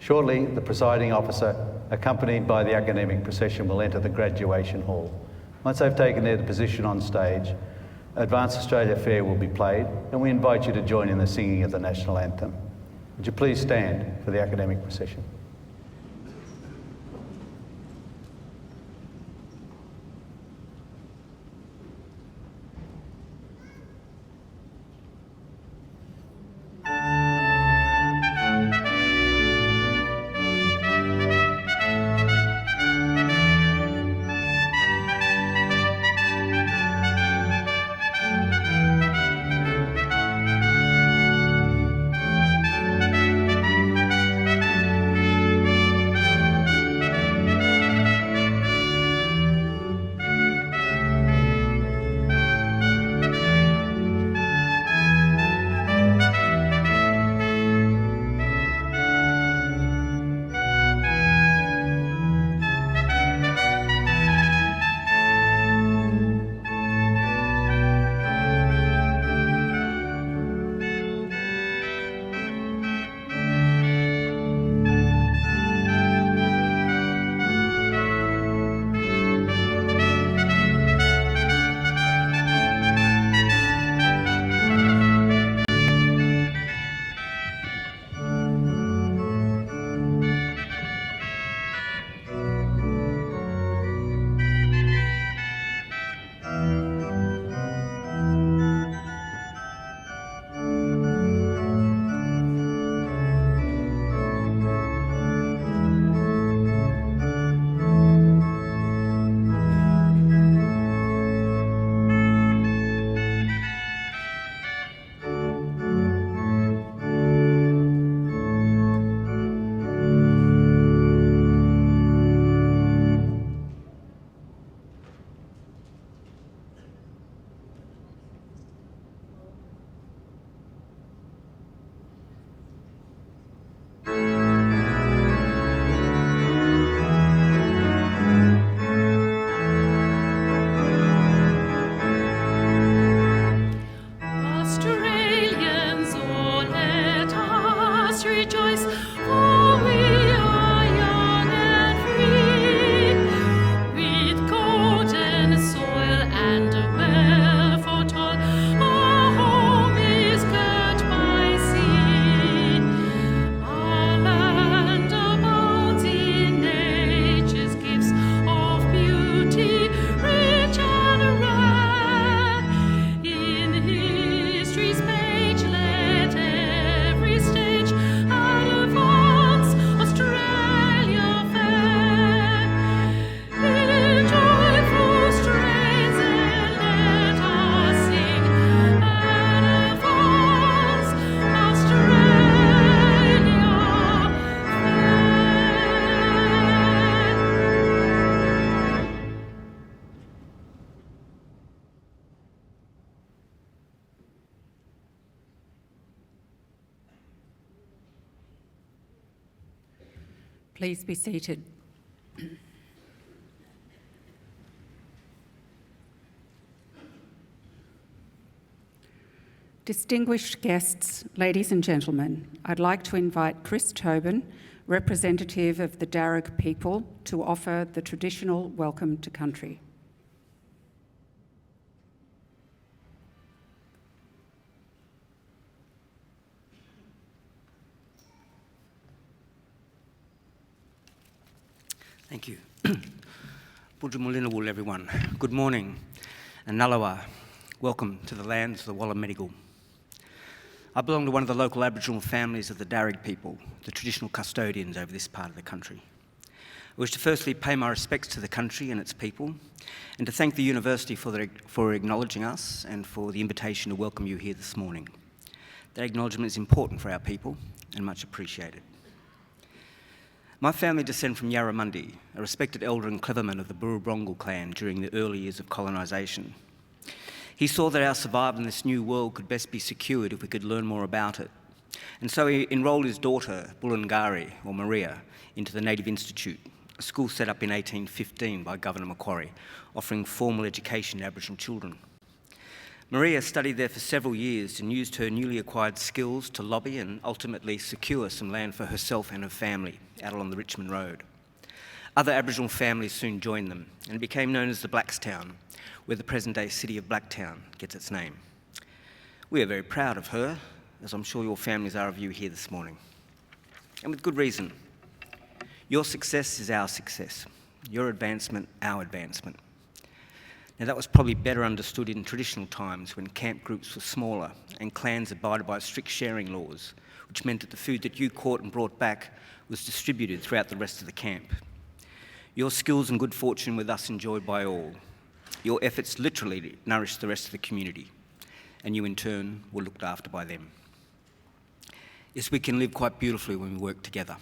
Shortly, the presiding officer, accompanied by the academic procession, will enter the graduation hall. Once they've taken their position on stage, Advance Australia Fair will be played, and we invite you to join in the singing of the national anthem. Would you please stand for the academic procession? Please be seated. Distinguished guests, ladies and gentlemen, I'd like to invite Chris Tobin, representative of the Darug people, to offer the traditional welcome to country. Thank you. Budjumulinawul, everyone. Good morning. And Nalawa, welcome to the lands of the Wallumedegal. I belong to one of the local Aboriginal families of the Darug people, the traditional custodians over this part of the country. I wish to firstly pay my respects to the country and its people, and to thank the university for acknowledging us and for the invitation to welcome you here this morning. That acknowledgement is important for our people and much appreciated. My family descend from Yarramundi, a respected elder and cleverman of the Burrabrongal clan during the early years of colonisation. He saw that our survival in this new world could best be secured if we could learn more about it. And so he enrolled his daughter, Bulungari, or Maria, into the Native Institute, a school set up in 1815 by Governor Macquarie, offering formal education to Aboriginal children. Maria studied there for several years and used her newly acquired skills to lobby and ultimately secure some land for herself and her family out along the Richmond Road. Other Aboriginal families soon joined them and it became known as the Blackstown, where the present-day city of Blacktown gets its name. We are very proud of her, as I'm sure your families are of you here this morning. And with good reason. Your success is our success. Your advancement, our advancement. Now that was probably better understood in traditional times when camp groups were smaller and clans abided by strict sharing laws, which meant that the food that you caught and brought back was distributed throughout the rest of the camp. Your skills and good fortune were thus enjoyed by all. Your efforts literally nourished the rest of the community, and you in turn were looked after by them. Yes, we can live quite beautifully when we work together.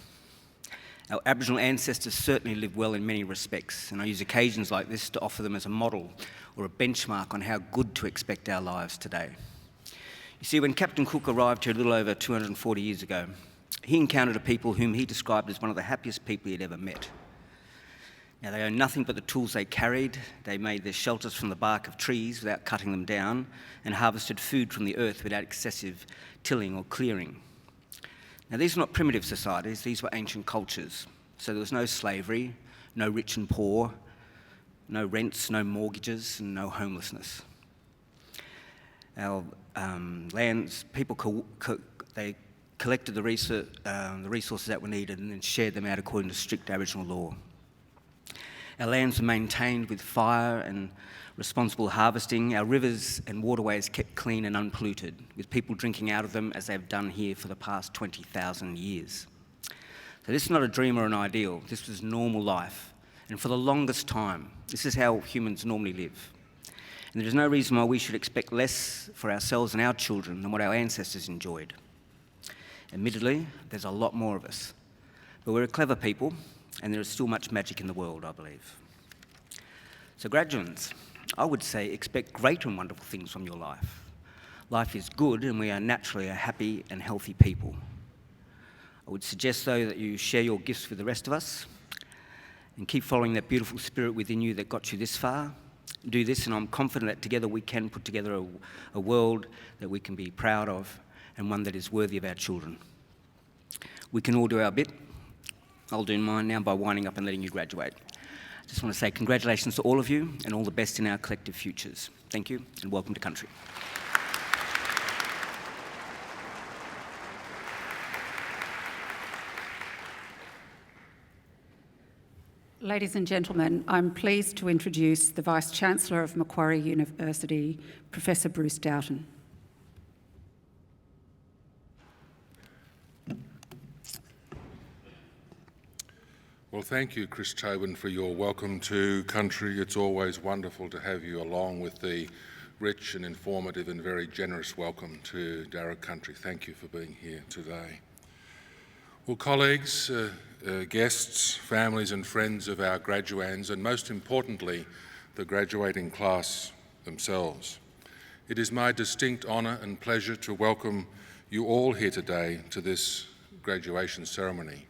Our Aboriginal ancestors certainly lived well in many respects, and I use occasions like this to offer them as a model or a benchmark on how good to expect our lives today. You see, when Captain Cook arrived here a little over 240 years ago, he encountered a people whom he described as one of the happiest people he'd ever met. Now, they owned nothing but the tools they carried. They made their shelters from the bark of trees without cutting them down and harvested food from the earth without excessive tilling or clearing. Now, these were not primitive societies, these were ancient cultures. So there was no slavery, no rich and poor, no rents, no mortgages, and no homelessness. Our lands, people, they collected the resources that were needed and then shared them out according to strict Aboriginal law. Our lands were maintained with fire and responsible harvesting. Our rivers and waterways kept clean and unpolluted, with people drinking out of them as they've done here for the past 20,000 years. So this is not a dream or an ideal, this was normal life. And for the longest time, this is how humans normally live. And there is no reason why we should expect less for ourselves and our children than what our ancestors enjoyed. Admittedly, there's a lot more of us. But we're a clever people, and there is still much magic in the world, I believe. So graduates, I would say expect great and wonderful things from your life. Life is good and we are naturally a happy and healthy people. I would suggest though that you share your gifts with the rest of us and keep following that beautiful spirit within you that got you this far. Do this and I'm confident that together we can put together a world that we can be proud of and one that is worthy of our children. We can all do our bit. I'll do mine now by winding up and letting you graduate. I just want to say congratulations to all of you and all the best in our collective futures. Thank you and welcome to country. Ladies and gentlemen, I'm pleased to introduce the Vice-chancellor of Macquarie University, Professor Bruce Doughton. Well, thank you, Chris Tobin, for your welcome to country. It's always wonderful to have you along with the rich and informative and very generous welcome to Darug country. Thank you for being here today. Well, colleagues, guests, families and friends of our graduands, and most importantly, the graduating class themselves. It is my distinct honour and pleasure to welcome you all here today to this graduation ceremony.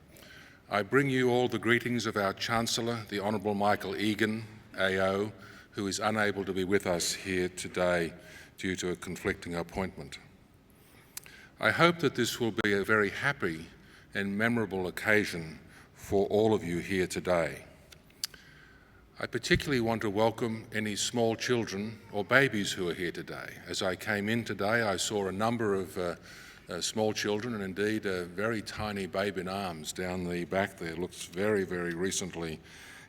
I bring you all the greetings of our Chancellor, the Honourable Michael Egan, AO, who is unable to be with us here today due to a conflicting appointment. I hope that this will be a very happy and memorable occasion for all of you here today. I particularly want to welcome any small children or babies who are here today. As I came in today, I saw a number of small children and indeed a very tiny babe in arms down the back there. Looks very, very recently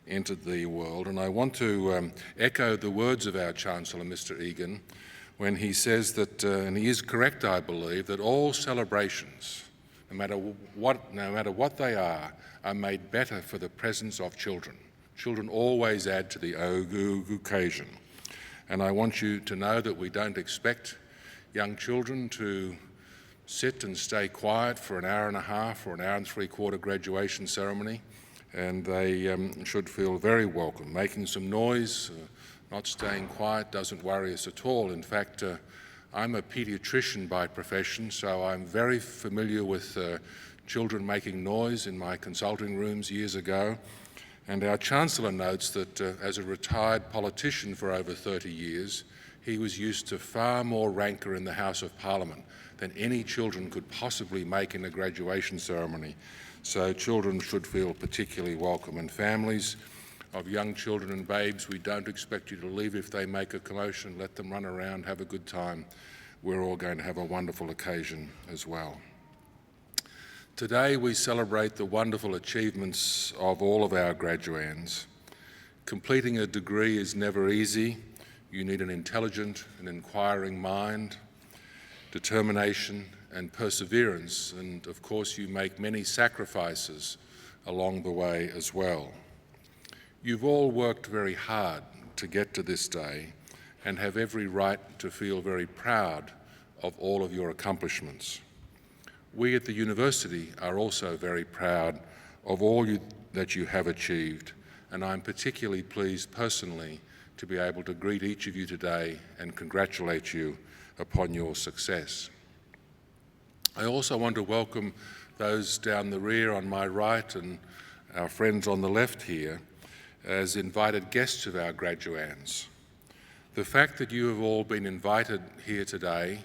entered the world. And I want to echo the words of our Chancellor, Mr. Egan, when he says that, and he is correct, I believe, that all celebrations, no matter what they are made better for the presence of children. Children always add to the occasion. And I want you to know that we don't expect young children to sit and stay quiet for an hour and a half or an hour and three-quarter graduation ceremony, and they should feel very welcome. Making some noise, not staying quiet doesn't worry us at all. In fact, I'm a paediatrician by profession, so I'm very familiar with children making noise in my consulting rooms years ago. And our Chancellor notes that as a retired politician for over 30 years, he was used to far more rancour in the House of Parliament than any children could possibly make in a graduation ceremony. So children should feel particularly welcome, and families of young children and babes, we don't expect you to leave if they make a commotion. Let them run around, have a good time. We're all going to have a wonderful occasion as well. Today we celebrate the wonderful achievements of all of our graduands. Completing a degree is never easy. You need an intelligent and inquiring mind, determination and perseverance, and of course you make many sacrifices along the way as well. You've all worked very hard to get to this day and have every right to feel very proud of all of your accomplishments. We at the university are also very proud of all that you have achieved, and I'm particularly pleased personally to be able to greet each of you today and congratulate you upon your success. I also want to welcome those down the rear on my right and our friends on the left here as invited guests of our graduands. The fact that you have all been invited here today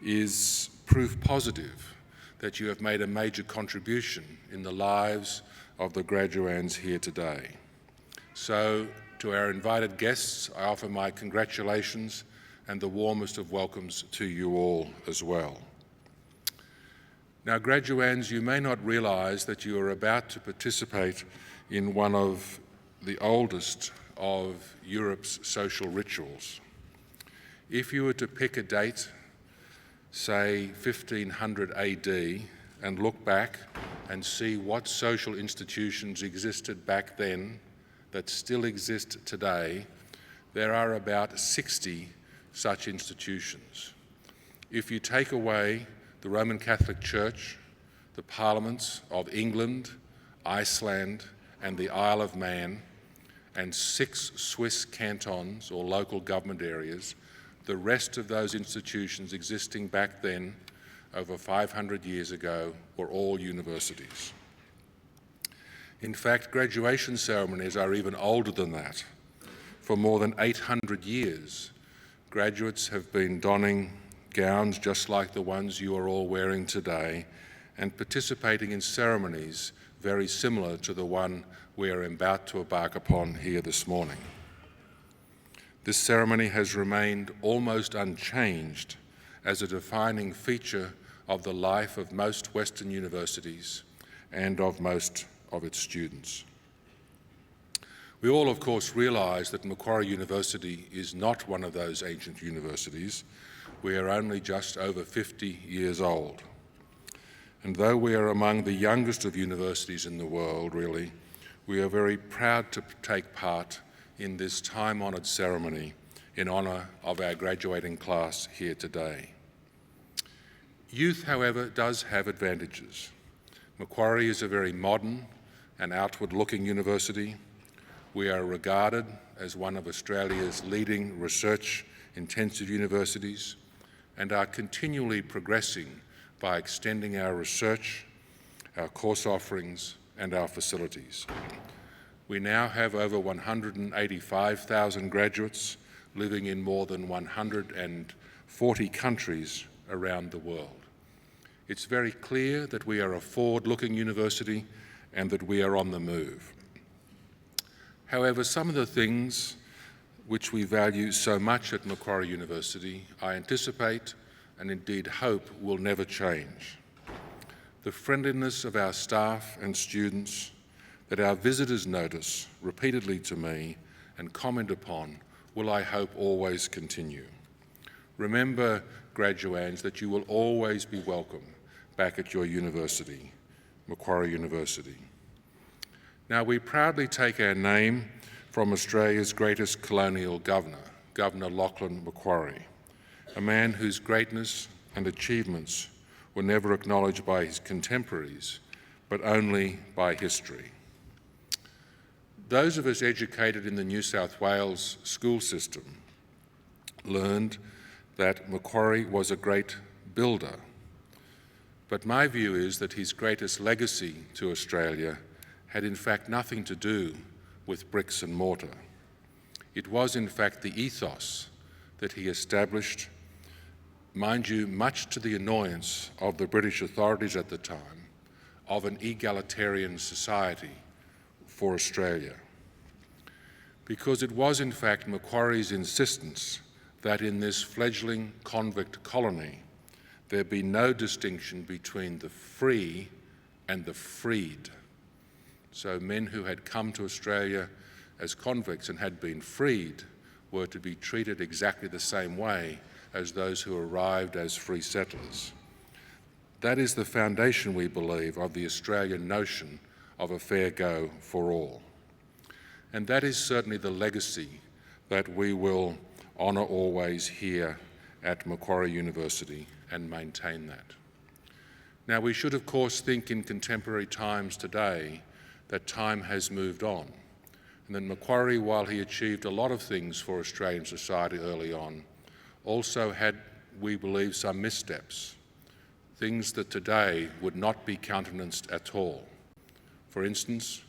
is proof positive that you have made a major contribution in the lives of the graduands here today. So, to our invited guests, I offer my congratulations and the warmest of welcomes to you all as well. Now, graduands, you may not realise that you are about to participate in one of the oldest of Europe's social rituals. If you were to pick a date, say 1500 AD, and look back and see what social institutions existed back then that still exist today, there are about 60 such institutions. If you take away the Roman Catholic Church, the parliaments of England, Iceland, and the Isle of Man, and 6 Swiss cantons or local government areas, the rest of those institutions existing back then, over 500 years ago, were all universities. In fact, graduation ceremonies are even older than that. For more than 800 years, graduates have been donning gowns just like the ones you are all wearing today and participating in ceremonies very similar to the one we are about to embark upon here this morning. This ceremony has remained almost unchanged as a defining feature of the life of most Western universities and of most of its students. We all, of course, realise that Macquarie University is not one of those ancient universities. We are only just over 50 years old. And though we are among the youngest of universities in the world, really, we are very proud to take part in this time-honoured ceremony in honour of our graduating class here today. Youth, however, does have advantages. Macquarie is a very modern and outward-looking university. We are regarded as one of Australia's leading research-intensive universities and are continually progressing by extending our research, our course offerings, and our facilities. We now have over 185,000 graduates living in more than 140 countries around the world. It's very clear that we are a forward-looking university and that we are on the move. However, some of the things which we value so much at Macquarie University, I anticipate and indeed hope will never change. The friendliness of our staff and students that our visitors notice repeatedly to me and comment upon will, I hope, always continue. Remember, graduands, that you will always be welcome back at your university, Macquarie University. Now, we proudly take our name from Australia's greatest colonial governor, Governor Lachlan Macquarie, a man whose greatness and achievements were never acknowledged by his contemporaries, but only by history. Those of us educated in the New South Wales school system learned that Macquarie was a great builder, but my view is that his greatest legacy to Australia had in fact nothing to do with bricks and mortar. It was in fact the ethos that he established, mind you, much to the annoyance of the British authorities at the time, of an egalitarian society for Australia. Because it was in fact Macquarie's insistence that in this fledgling convict colony there be no distinction between the free and the freed. So men who had come to Australia as convicts and had been freed were to be treated exactly the same way as those who arrived as free settlers. That is the foundation, we believe, of the Australian notion of a fair go for all. And that is certainly the legacy that we will honour always here at Macquarie University and maintain that. Now, we should of course think in contemporary times today that time has moved on, and that Macquarie, while he achieved a lot of things for Australian society early on, also had, we believe, some missteps, things that today would not be countenanced at all. For instance,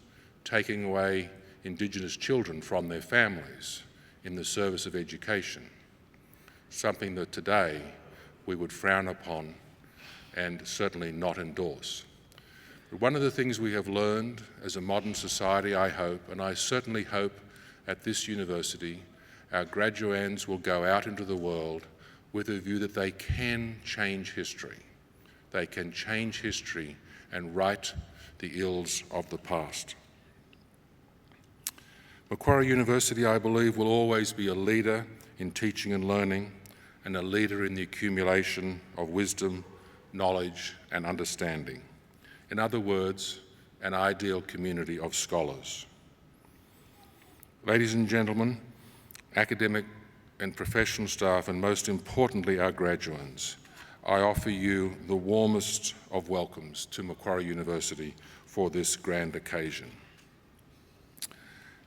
taking away Indigenous children from their families in the service of education, something that today we would frown upon and certainly not endorse. But one of the things we have learned as a modern society, I hope, and I certainly hope at this university, our graduands will go out into the world with a view that they can change history. They can change history and right the ills of the past. Macquarie University, I believe, will always be a leader in teaching and learning and a leader in the accumulation of wisdom, knowledge and understanding. In other words, an ideal community of scholars. Ladies and gentlemen, academic and professional staff, and most importantly our graduands, I offer you the warmest of welcomes to Macquarie University for this grand occasion.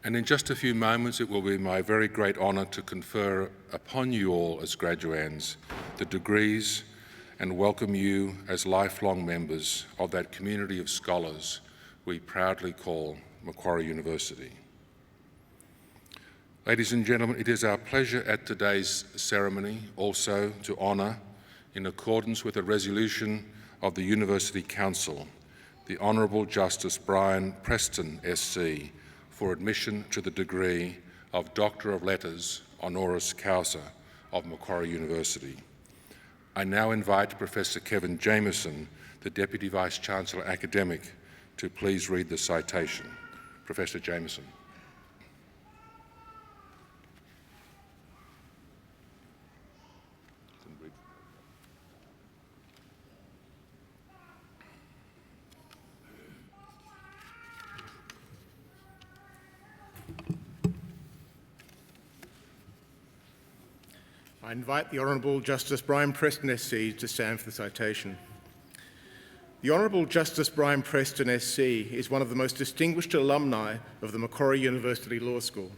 And in just a few moments, it will be my very great honour to confer upon you all as graduands the degrees and welcome you as lifelong members of that community of scholars we proudly call Macquarie University. Ladies and gentlemen, it is our pleasure at today's ceremony also to honour, in accordance with a resolution of the University Council, the Honourable Justice Brian Preston SC, for admission to the degree of Doctor of Letters honoris causa of Macquarie University. I now invite Professor Kevin Jamieson, the Deputy Vice-chancellor Academic, to please read the citation. Professor Jamieson. I invite the Honourable Justice Brian Preston SC to stand for the citation. The Honourable Justice Brian Preston SC is one of the most distinguished alumni of the Macquarie University Law School,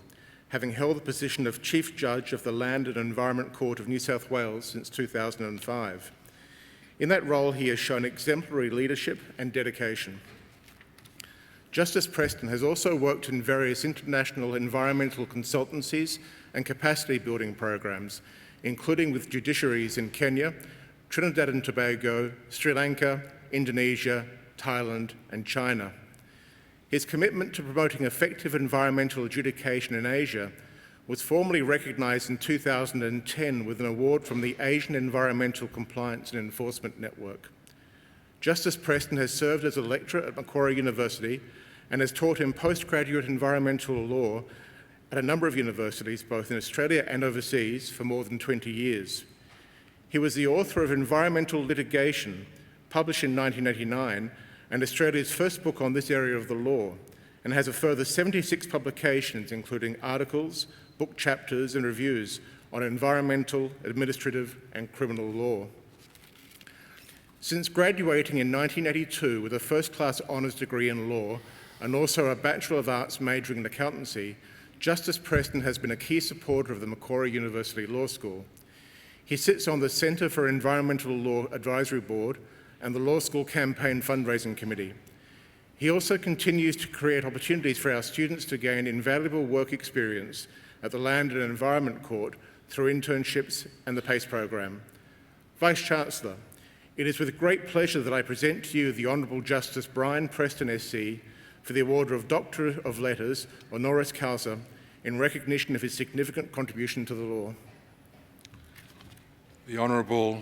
having held the position of Chief Judge of the Land and Environment Court of New South Wales since 2005. In that role, he has shown exemplary leadership and dedication. Justice Preston has also worked in various international environmental consultancies and capacity building programs, including with judiciaries in Kenya, Trinidad and Tobago, Sri Lanka, Indonesia, Thailand and China. His commitment to promoting effective environmental adjudication in Asia was formally recognised in 2010 with an award from the Asian Environmental Compliance and Enforcement Network. Justice Preston has served as a lecturer at Macquarie University and has taught in postgraduate environmental law at a number of universities, both in Australia and overseas, for more than 20 years. He was the author of Environmental Litigation, published in 1989, and Australia's first book on this area of the law, and has a further 76 publications, including articles, book chapters and reviews on environmental, administrative and criminal law. Since graduating in 1982 with a first-class honours degree in law and also a Bachelor of Arts majoring in accountancy, Justice Preston has been a key supporter of the Macquarie University Law School. He sits on the Centre for Environmental Law Advisory Board and the Law School Campaign Fundraising Committee. He also continues to create opportunities for our students to gain invaluable work experience at the Land and Environment Court through internships and the PACE program. Vice-Chancellor, it is with great pleasure that I present to you the Honourable Justice Brian Preston SC for the award of Doctor of Letters, honoris causa, in recognition of his significant contribution to the law. The Honourable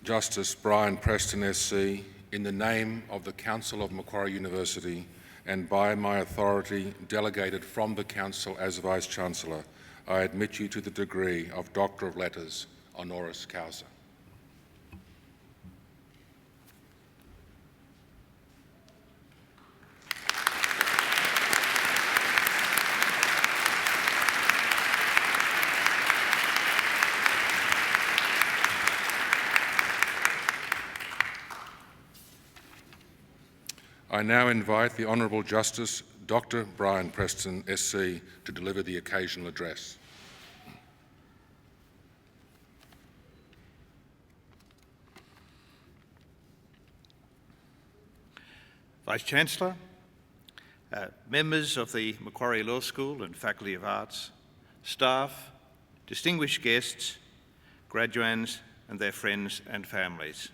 Justice Brian Preston SC, in the name of the Council of Macquarie University and by my authority delegated from the Council as Vice-Chancellor, I admit you to the degree of Doctor of Letters, honoris causa. I now invite the Honourable Justice Dr. Brian Preston SC to deliver the occasional address. Vice-Chancellor, members of the Macquarie Law School and Faculty of Arts, staff, distinguished guests, graduands and their friends and families.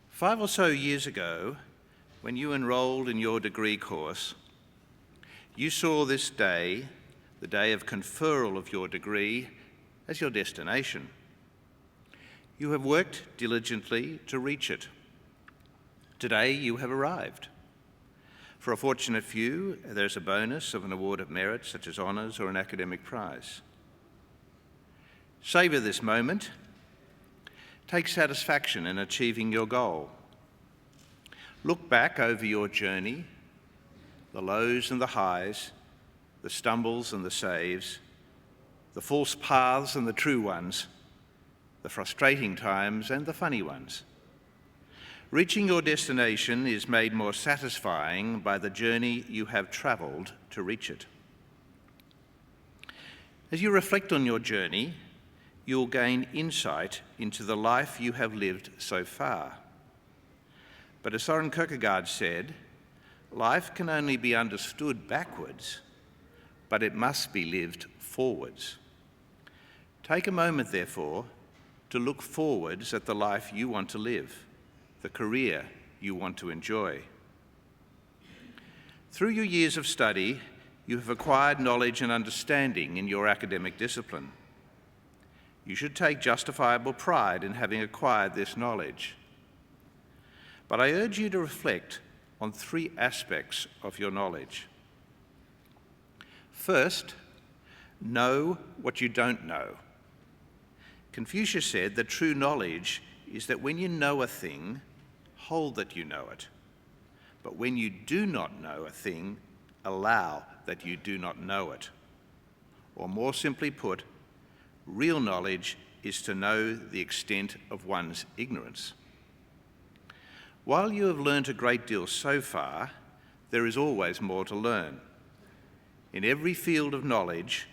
5 or so years ago, when you enrolled in your degree course, you saw this day, the day of conferral of your degree, as your destination. You have worked diligently to reach it. Today you have arrived. For a fortunate few, there's a bonus of an award of merit, such as honours or an academic prize. Savour this moment. Take satisfaction in achieving your goal. Look back over your journey, the lows and the highs, the stumbles and the saves, the false paths and the true ones, the frustrating times and the funny ones. Reaching your destination is made more satisfying by the journey you have travelled to reach it. As you reflect on your journey, you'll gain insight into the life you have lived so far. But as Soren Kierkegaard said, life can only be understood backwards, but it must be lived forwards. Take a moment, therefore, to look forwards at the life you want to live, the career you want to enjoy. Through your years of study, you have acquired knowledge and understanding in your academic discipline. You should take justifiable pride in having acquired this knowledge. But I urge you to reflect on 3 aspects of your knowledge. First, know what you don't know. Confucius said that true knowledge is that when you know a thing, hold that you know it. But when you do not know a thing, allow that you do not know it. Or more simply put, real knowledge is to know the extent of one's ignorance. While you have learnt a great deal so far, there is always more to learn. In every field of knowledge,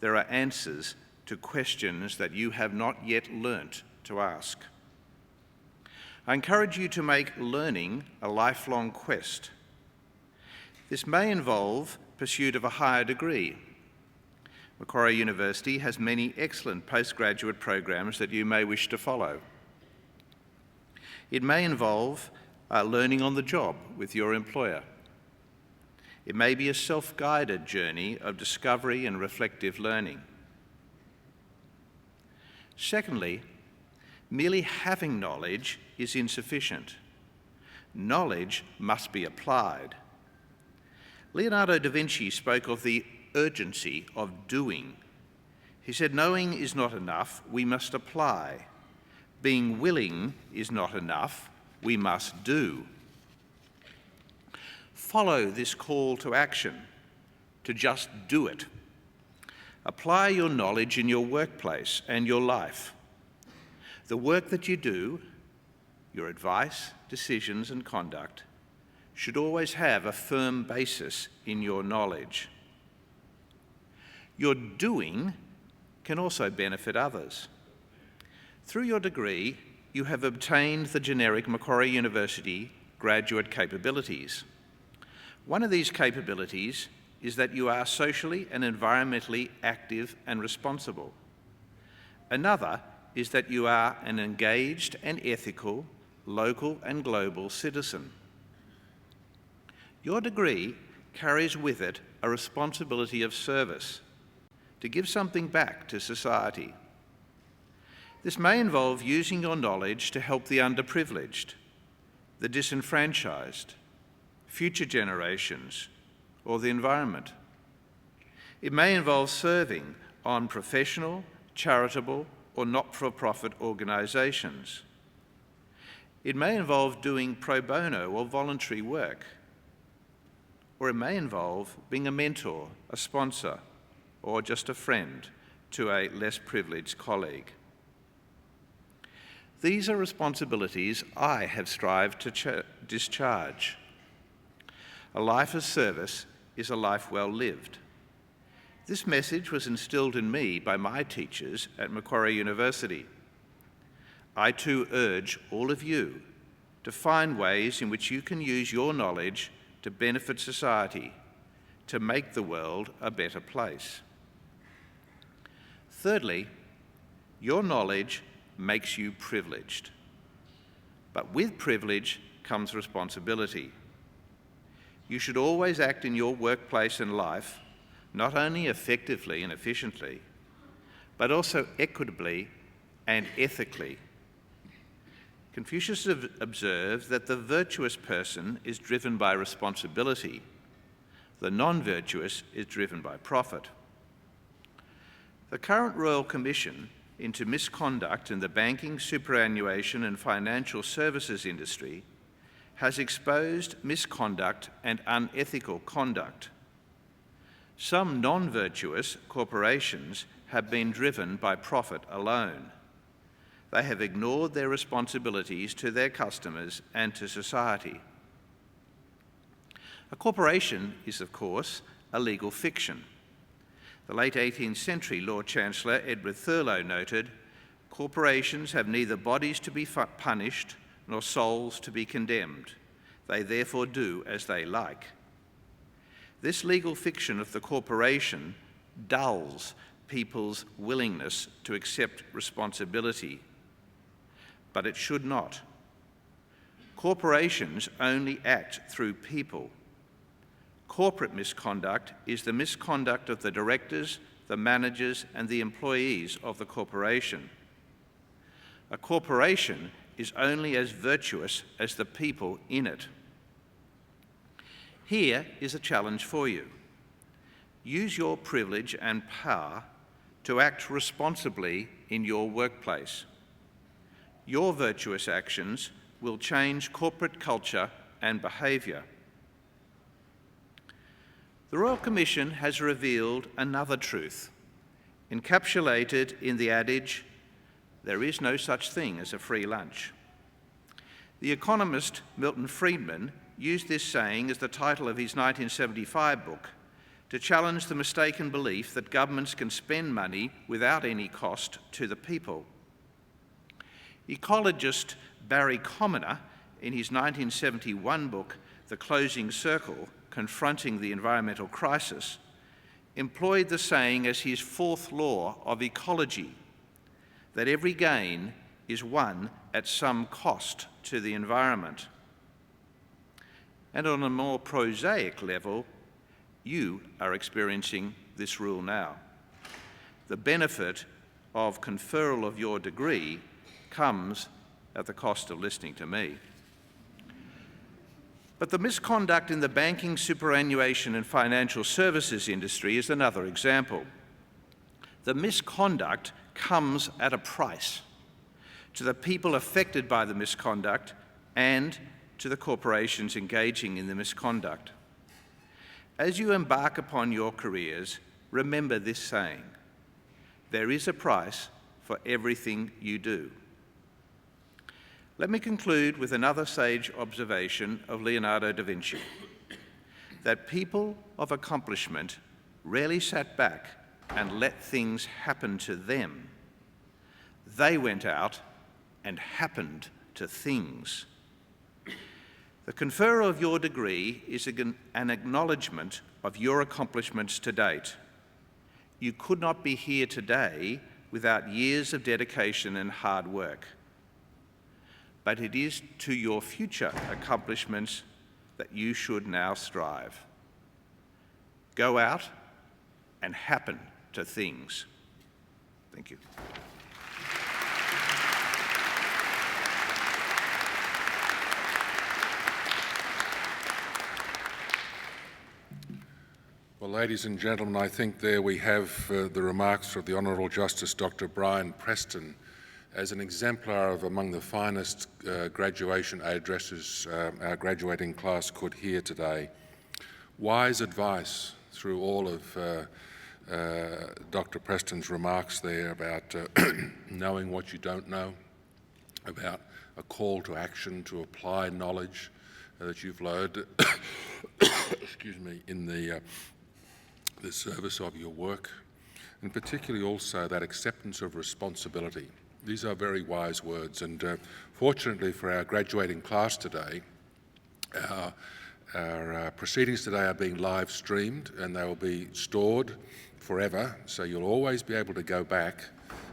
there are answers to questions that you have not yet learnt to ask. I encourage you to make learning a lifelong quest. This may involve pursuit of a higher degree. Macquarie University has many excellent postgraduate programs that you may wish to follow. It may involve learning on the job with your employer. It may be a self-guided journey of discovery and reflective learning. Secondly, merely having knowledge is insufficient. Knowledge must be applied. Leonardo da Vinci spoke of the urgency of doing. He said, knowing is not enough, we must apply. Being willing is not enough, we must do. Follow this call to action, to just do it. Apply your knowledge in your workplace and your life. The work that you do, your advice, decisions and conduct, should always have a firm basis in your knowledge. Your doing can also benefit others. Through your degree, you have obtained the generic Macquarie University graduate capabilities. One of these capabilities is that you are socially and environmentally active and responsible. Another is that you are an engaged and ethical, local and global citizen. Your degree carries with it a responsibility of service, to give something back to society. This may involve using your knowledge to help the underprivileged, the disenfranchised, future generations, or the environment. It may involve serving on professional, charitable, or not-for-profit organisations. It may involve doing pro bono or voluntary work. Or it may involve being a mentor, a sponsor, or just a friend to a less privileged colleague. These are responsibilities I have strived to discharge. A life of service is a life well lived. This message was instilled in me by my teachers at Macquarie University. I too urge all of you to find ways in which you can use your knowledge to benefit society, to make the world a better place. Thirdly, your knowledge makes you privileged. But with privilege comes responsibility. You should always act in your workplace and life not only effectively and efficiently, but also equitably and ethically. Confucius observed that the virtuous person is driven by responsibility. The non-virtuous is driven by profit. The current Royal Commission into misconduct in the banking, superannuation and financial services industry has exposed misconduct and unethical conduct. Some non-virtuous corporations have been driven by profit alone. They have ignored their responsibilities to their customers and to society. A corporation is, of course, a legal fiction. The late 18th century Lord Chancellor Edward Thurlow noted, "Corporations have neither bodies to be punished nor souls to be condemned. They therefore do as they like." This legal fiction of the corporation dulls people's willingness to accept responsibility. But it should not. Corporations only act through people. Corporate misconduct is the misconduct of the directors, the managers, and the employees of the corporation. A corporation is only as virtuous as the people in it. Here is a challenge for you. Use your privilege and power to act responsibly in your workplace. Your virtuous actions will change corporate culture and behaviour. The Royal Commission has revealed another truth, encapsulated in the adage, "There is no such thing as a free lunch." The economist Milton Friedman used this saying as the title of his 1975 book to challenge the mistaken belief that governments can spend money without any cost to the people. Ecologist Barry Commoner, in his 1971 book, The Closing Circle, Confronting the Environmental Crisis, employed the saying as his fourth law of ecology, that every gain is won at some cost to the environment. And on a more prosaic level, you are experiencing this rule now. The benefit of conferral of your degree comes at the cost of listening to me. But the misconduct in the banking, superannuation and financial services industry is another example. The misconduct comes at a price to the people affected by the misconduct and to the corporations engaging in the misconduct. As you embark upon your careers, remember this saying: there is a price for everything you do. Let me conclude with another sage observation of Leonardo da Vinci, that people of accomplishment rarely sat back and let things happen to them. They went out and happened to things. The conferral of your degree is an acknowledgement of your accomplishments to date. You could not be here today without years of dedication and hard work. But it is to your future accomplishments that you should now strive. Go out and happen to things. Thank you. Well, ladies and gentlemen, I think there we have the remarks of the Honourable Justice Dr. Brian Preston as an exemplar of among the finest graduation addresses our graduating class could hear today. Wise advice through all of Dr. Preston's remarks there about knowing what you don't know, about a call to action to apply knowledge that you've learned excuse me, in the service of your work, and particularly also that acceptance of responsibility. These are very wise words, and fortunately for our graduating class today, our proceedings today are being live streamed and they will be stored forever, so you'll always be able to go back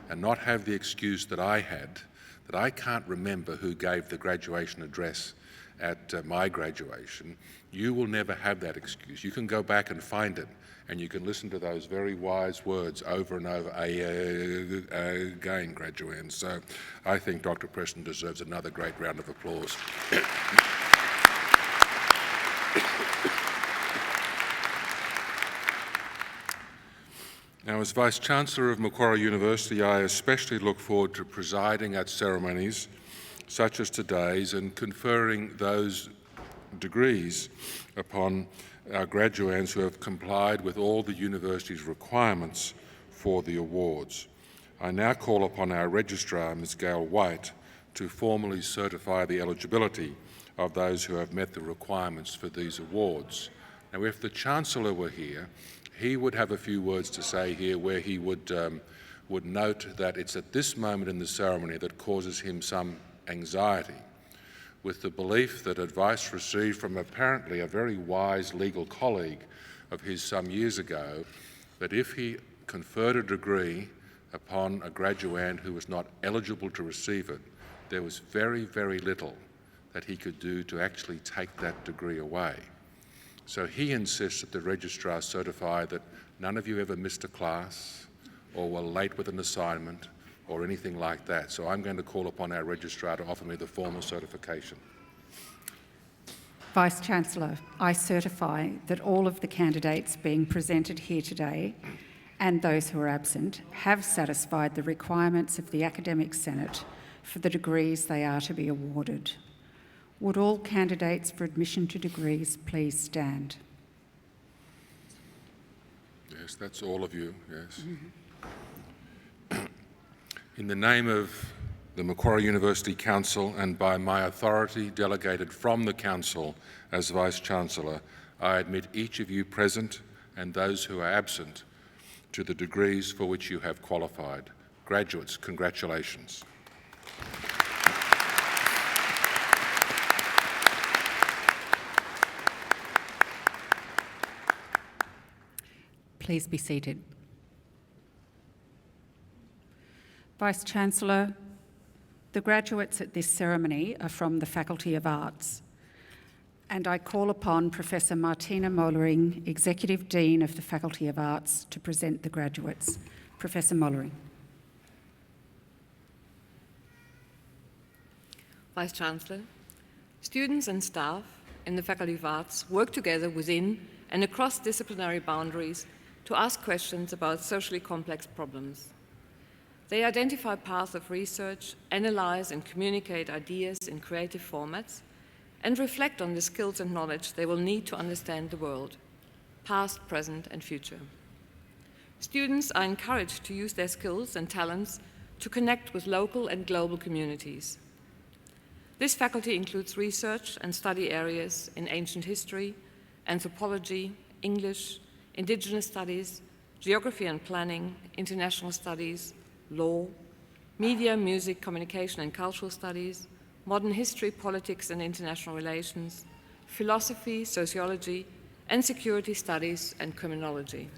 and not have the excuse that I had, that I can't remember who gave the graduation address at my graduation. You will never have that excuse. You can go back and find it, and you can listen to those very wise words over and over again, graduands. So I think Dr. Preston deserves another great round of applause. Now, as Vice-chancellor of Macquarie University, I especially look forward to presiding at ceremonies such as today's and conferring those degrees upon our graduands who have complied with all the university's requirements for the awards. I now call upon our Registrar, Ms. Gail White, to formally certify the eligibility of those who have met the requirements for these awards. Now, if the Chancellor were here, he would have a few words to say here where he would note that it's at this moment in the ceremony that causes him some anxiety, with the belief that advice received from apparently a very wise legal colleague of his some years ago, that if he conferred a degree upon a graduand who was not eligible to receive it, there was very, very little that he could do to actually take that degree away. So he insists that the registrar certify that none of you ever missed a class or were late with an assignment or anything like that. So I'm going to call upon our registrar to offer me the formal certification. Vice-Chancellor, I certify that all of the candidates being presented here today and those who are absent have satisfied the requirements of the Academic Senate for the degrees they are to be awarded. Would all candidates for admission to degrees please stand? Yes, that's all of you, yes. In the name of the Macquarie University Council and by my authority delegated from the Council as Vice-Chancellor, I admit each of you present and those who are absent to the degrees for which you have qualified. Graduates, congratulations. Please be seated. Vice-Chancellor, the graduates at this ceremony are from the Faculty of Arts, and I call upon Professor Martina Mollering, Executive Dean of the Faculty of Arts, to present the graduates. Professor Mollering. Vice-Chancellor, students and staff in the Faculty of Arts work together within and across disciplinary boundaries to ask questions about socially complex problems. They identify paths of research, analyze and communicate ideas in creative formats, and reflect on the skills and knowledge they will need to understand the world, past, present, and future. Students are encouraged to use their skills and talents to connect with local and global communities. This faculty includes research and study areas in ancient history, anthropology, English, Indigenous studies, geography and planning, international studies, law, media, music, communication and cultural studies, modern history, politics and international relations, philosophy, sociology, and security studies and criminology.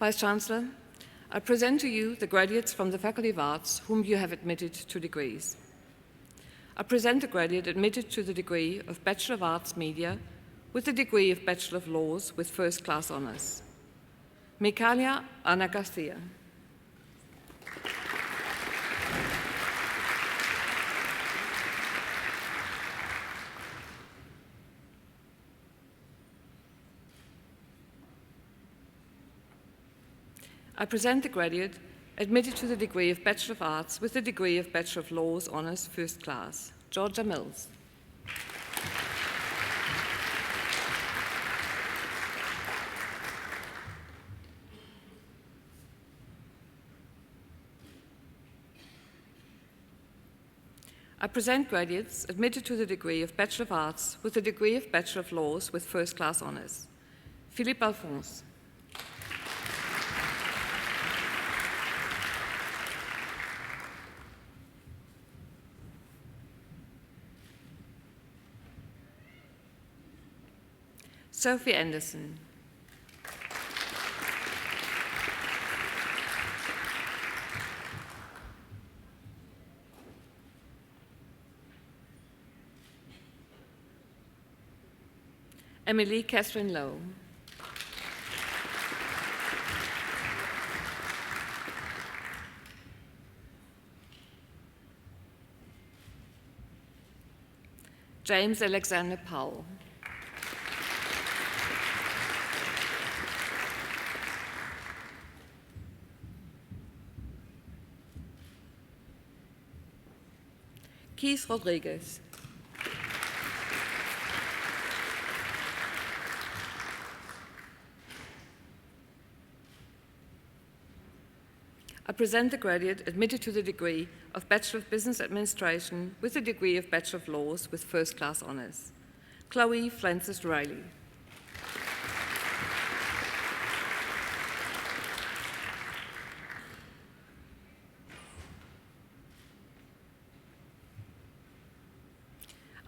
Vice-Chancellor, I present to you the graduates from the Faculty of Arts whom you have admitted to degrees. I present the graduate admitted to the degree of Bachelor of Arts Media with the degree of Bachelor of Laws with first-class honours. Micaela Ana Garcia. I present the graduate admitted to the degree of Bachelor of Arts with the degree of Bachelor of Laws Honours First Class, Georgia Mills. I present graduates admitted to the degree of Bachelor of Arts with the degree of Bachelor of Laws with First Class Honours, Philippe Alphonse. Sophie Anderson. Emily Catherine Lowe. James Alexander Powell. Keith Rodriguez. I present the graduate admitted to the degree of Bachelor of Business Administration with the degree of Bachelor of Laws with first-class honours, Chloe Frances Riley.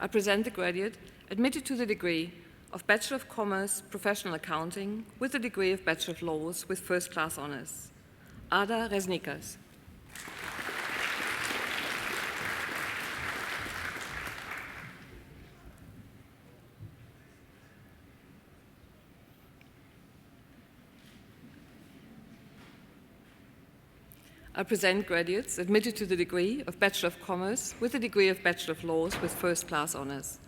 I present the graduate admitted to the degree of Bachelor of Commerce Professional Accounting with the degree of Bachelor of Laws with first-class honours, Ada Reznikas. I present graduates admitted to the degree of Bachelor of Commerce with the degree of Bachelor of Laws with first-class honours,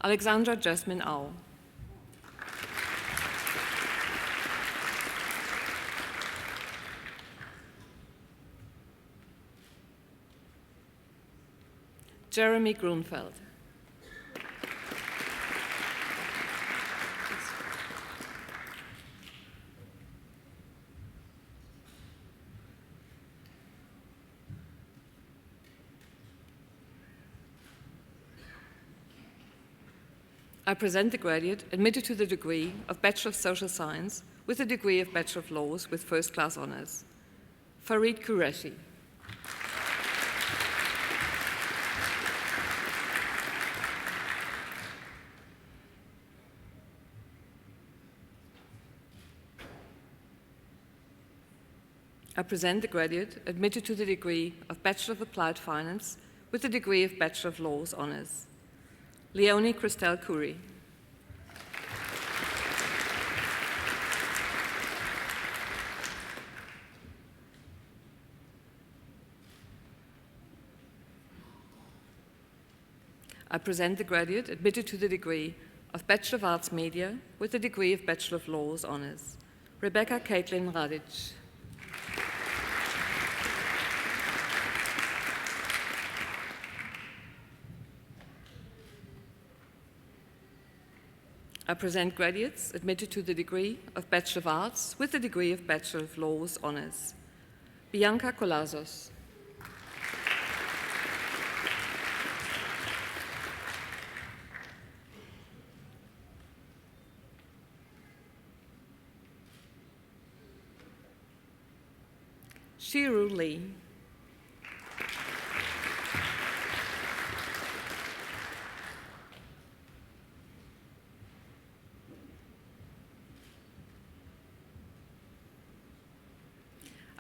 Alexandra Jasmine Au. Jeremy Grunfeld. I present the graduate admitted to the degree of Bachelor of Social Science with the degree of Bachelor of Laws with first-class honours, Farid Qureshi. I present the graduate admitted to the degree of Bachelor of Applied Finance with the degree of Bachelor of Laws Honours, Leonie Christelle Curry. I present the graduate admitted to the degree of Bachelor of Arts Media with the degree of Bachelor of Laws Honours, Rebecca Caitlin Radic. I present graduates admitted to the degree of Bachelor of Arts with the degree of Bachelor of Laws Honours, Bianca Colazos. Shiru Lee.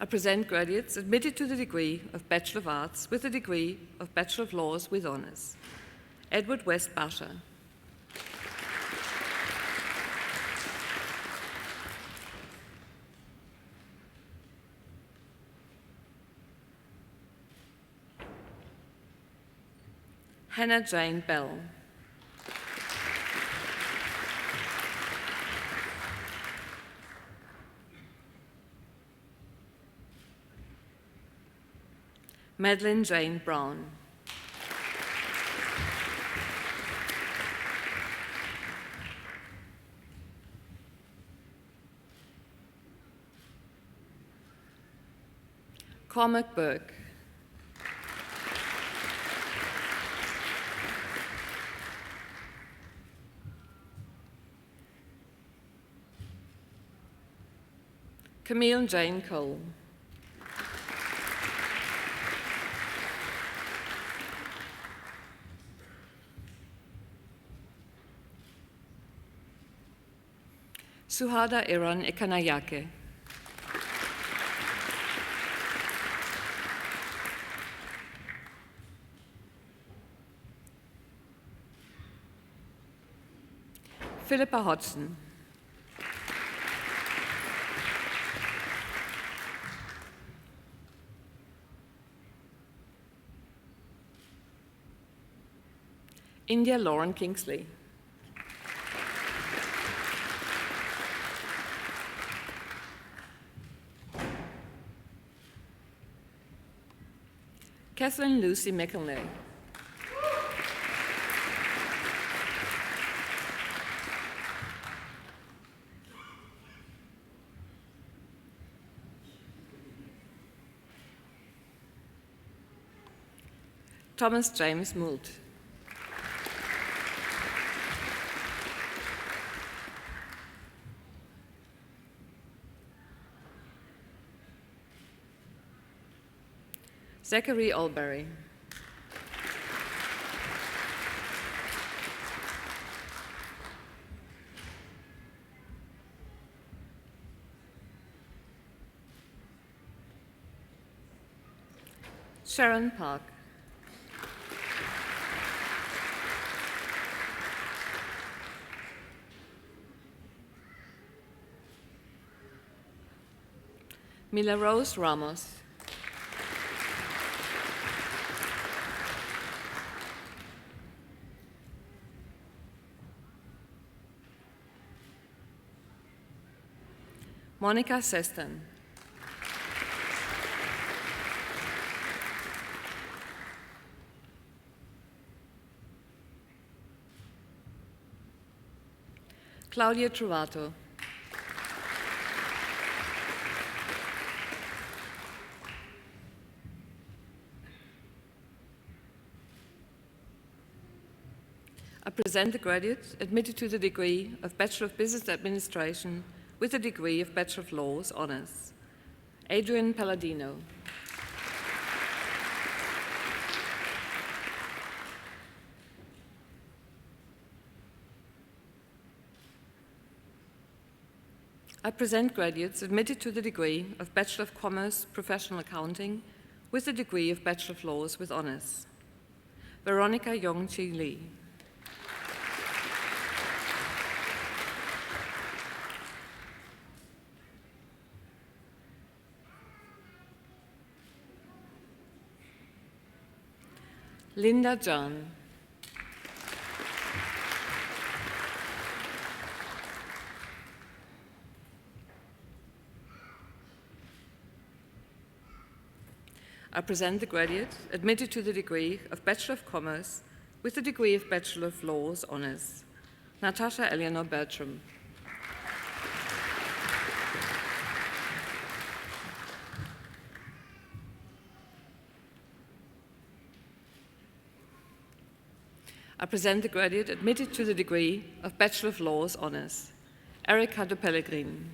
I present graduates admitted to the degree of Bachelor of Arts with the degree of Bachelor of Laws with honours. Edward West Basher. Hannah Jane Bell. Madeline Jane Brown. Cormac Burke. Camille Jane Cole. Suhada Iran Ekanayake. Philippa Hodgson. India Lauren Kingsley. Kathleen Lucy McElnay. Thomas James Moult. Zachary Albury. Sharon Park. Mila Rose Ramos. Monica Seston. Claudia Trovato. I present the graduates admitted to the degree of Bachelor of Business Administration with the degree of Bachelor of Laws Honours. Adrian Palladino. I present graduates admitted to the degree of Bachelor of Commerce Professional Accounting with the degree of Bachelor of Laws with honours. Veronica Yongchi Lee. Linda John. I present the graduate admitted to the degree of Bachelor of Commerce with the degree of Bachelor of Laws Honours. Natasha Eleanor Bertram. I present the graduate admitted to the degree of Bachelor of Laws Honours. Erica de Pellegrin.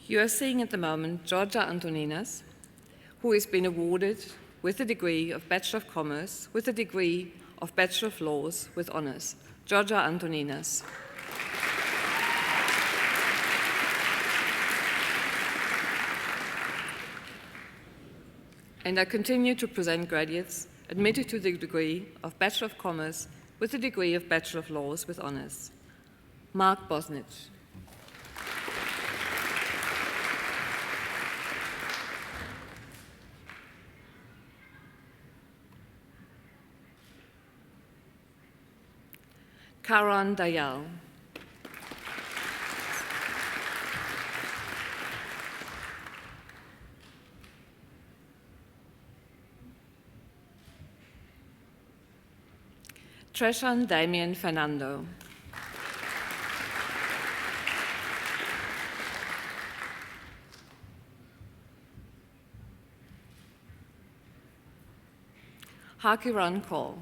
You are seeing at the moment Georgia Antoninas, who has been awarded with the degree of Bachelor of Commerce with the degree of Bachelor of Laws with honours. Georgia Antoninas. And I continue to present graduates admitted to the degree of Bachelor of Commerce with the degree of Bachelor of Laws with honours. Mark Bosnich. Karan Dayal. Treshan Damien Fernando. Hakiran Kaul.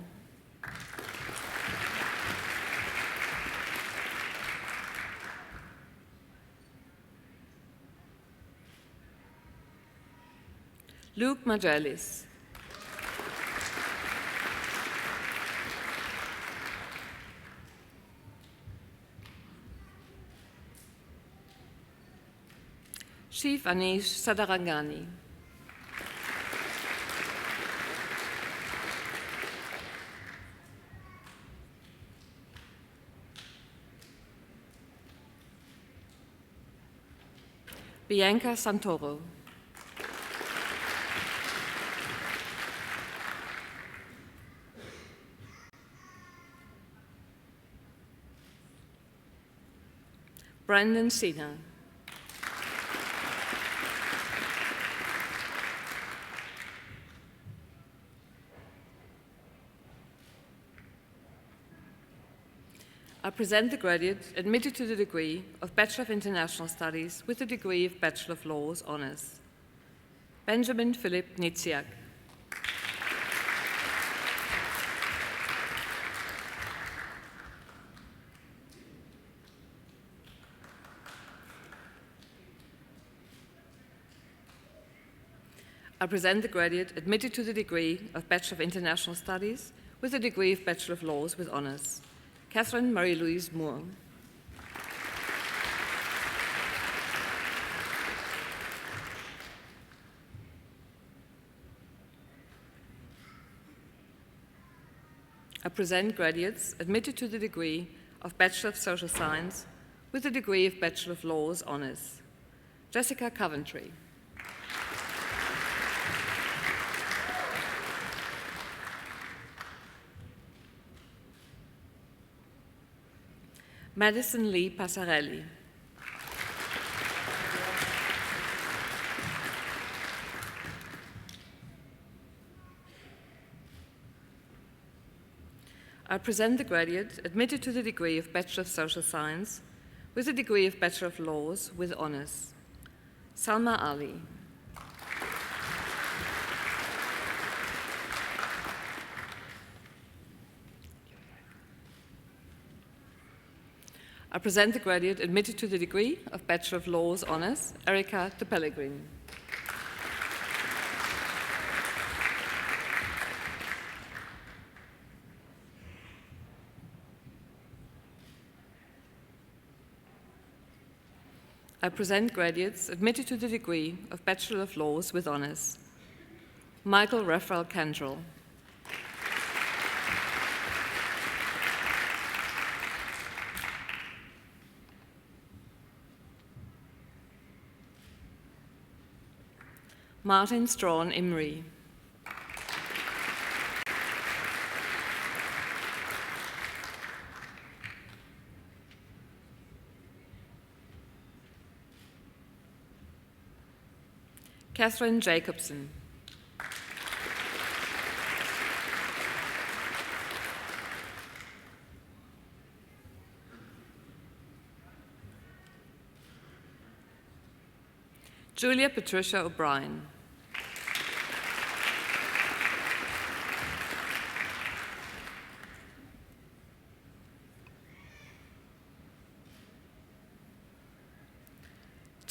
Luke Majalis. Chief Anish Sadarangani. Bianca Santoro. Brandon Sina. I present the graduate admitted to the degree of Bachelor of International Studies with the degree of Bachelor of Laws Honours. Benjamin Philip Nitsiak. I present the graduate admitted to the degree of Bachelor of International Studies with the degree of Bachelor of Laws with honours. Catherine Marie-Louise Moore. I present graduates admitted to the degree of Bachelor of Social Science with the degree of Bachelor of Laws Honours. Jessica Coventry. Madison Lee Passarelli. I present the graduate admitted to the degree of Bachelor of Social Science with the degree of Bachelor of Laws with honours. Salma Ali. I present the graduate admitted to the degree of Bachelor of Laws Honours, Erica de Pellegrin. I present graduates admitted to the degree of Bachelor of Laws with honours. Michael Raphael Cantrell. Martin Strawn Imrie. Catherine Jacobson. Julia Patricia O'Brien.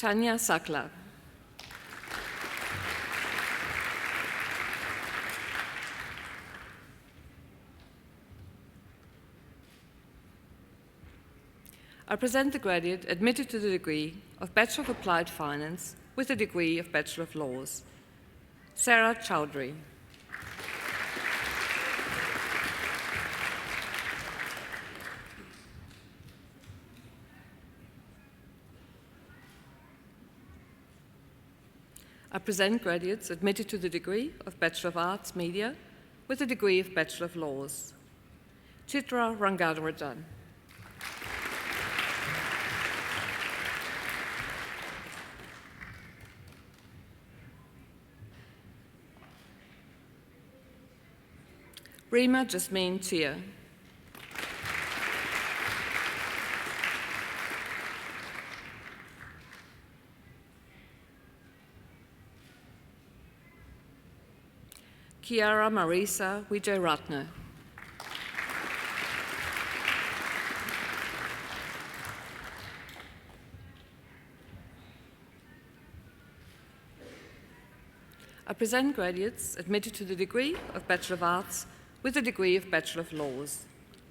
Tanya Sakla. I present the graduate admitted to the degree of Bachelor of Applied Finance with the degree of Bachelor of Laws, Sarah Chowdhury. I present graduates admitted to the degree of Bachelor of Arts, Media with the degree of Bachelor of Laws, Chitra Rangadarajan. Rima Jasmine Chia. Kiara Marisa Wijayaratne. I present graduates admitted to the degree of Bachelor of Arts with the degree of Bachelor of Laws,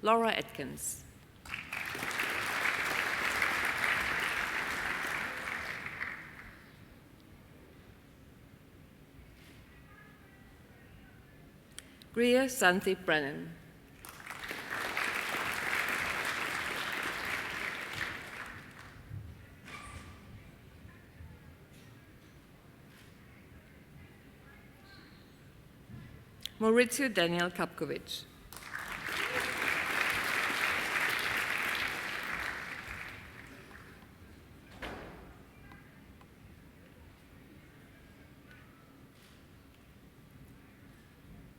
Laura Atkins. Griya Sandeep Brennan. Maurizio Daniel Kapkovic.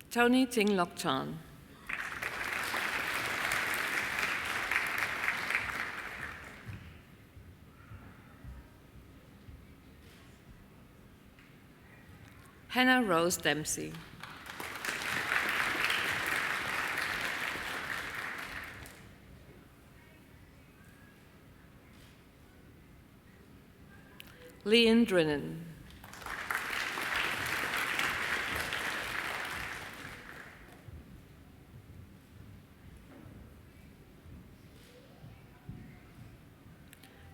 Tony Ting Lok Chan. Hannah Rose Dempsey. Leon Drennan.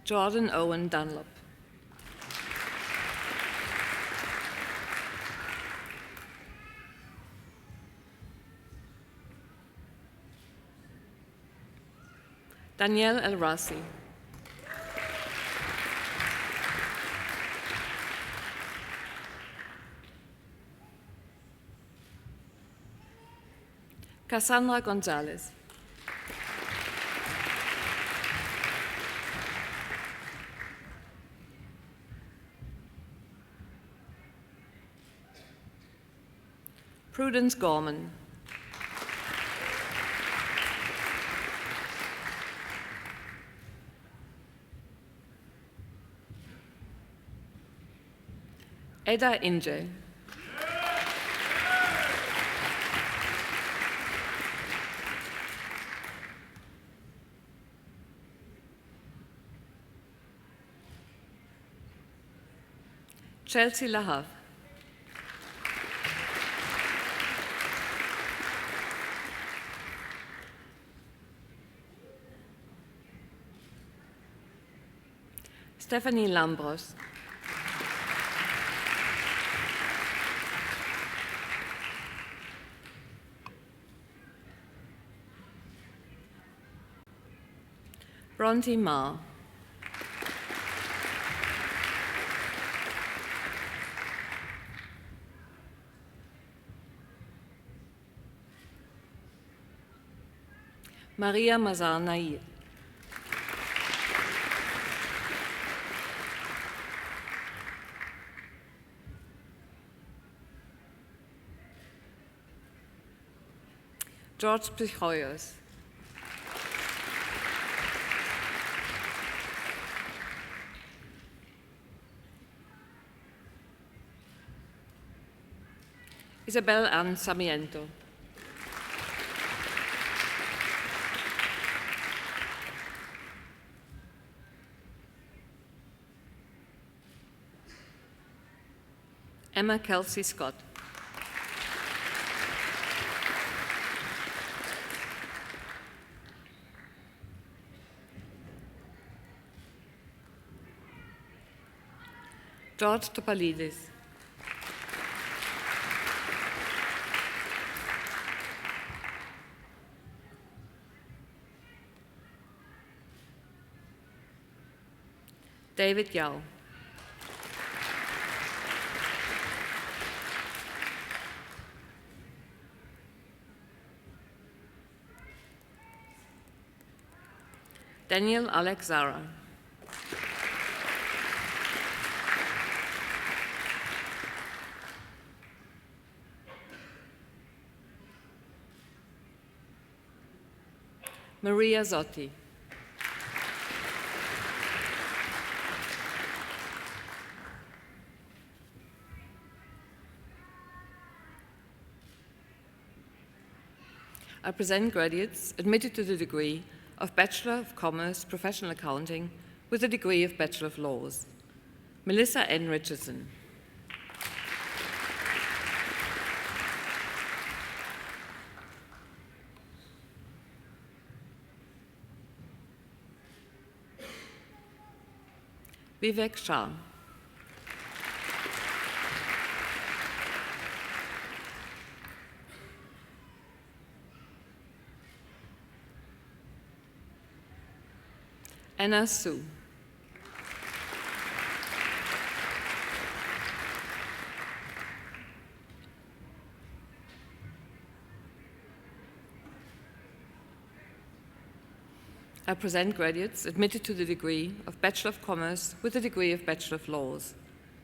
Jordan Owen Dunlop. Danielle El Rasi. Cassandra Gonzalez. Prudence Gorman. Eda Inje. Chelsea Lahav. Stephanie Lambros. Bronte Ma. Maria Mazar Nair. George Pichoyos. Isabel Ann Sarmiento. Emma Kelsey Scott. George Topalidis. David Yao. Daniel Alex Zara. Maria Zotti. I present graduates admitted to the degree of Bachelor of Commerce Professional Accounting with a degree of Bachelor of Laws. Melissa N. Richardson. Vivek Shah. Anna Su. I present graduates admitted to the degree of Bachelor of Commerce with a degree of Bachelor of Laws.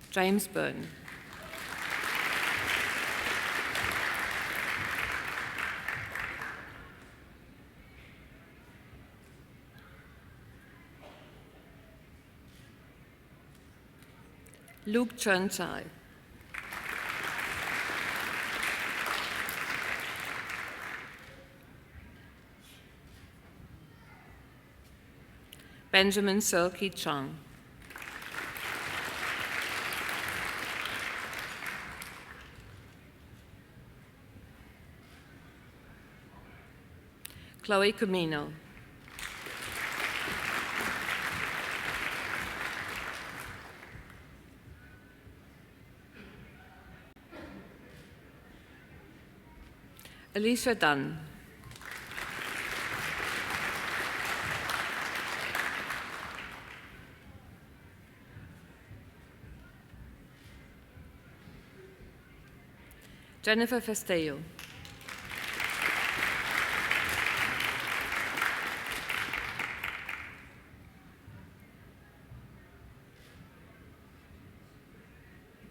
James Byrne. Luke Chernchai. Benjamin Searle-Ki Chang. Chloe Camino. Alicia Dunn. Jennifer Festello.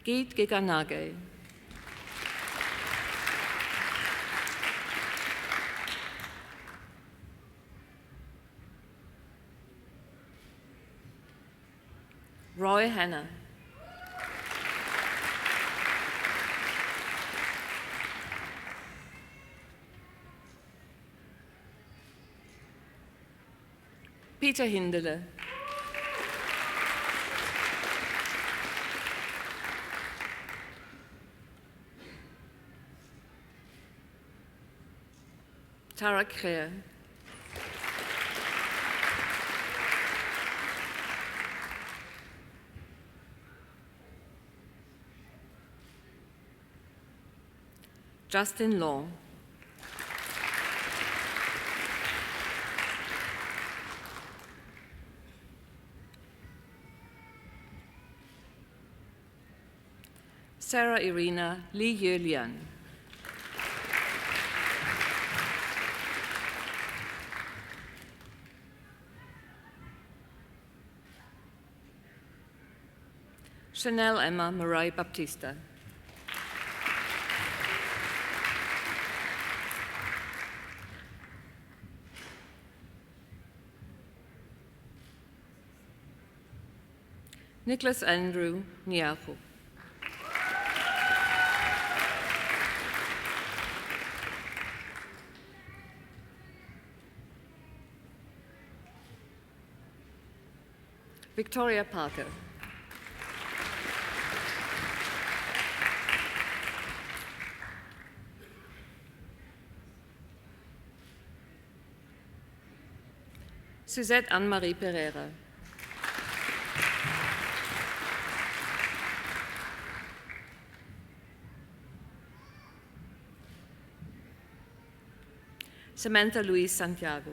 Geet Geganage. Roy Hanna. Peter Hindele. Tara Kreer. Justin Law. Sarah Irina Li Yulian. Chanel Emma Marai Baptista. Nicholas Andrew Niahu. Victoria Parker. Suzette Anne-Marie Pereira. Samantha Louise Santiago.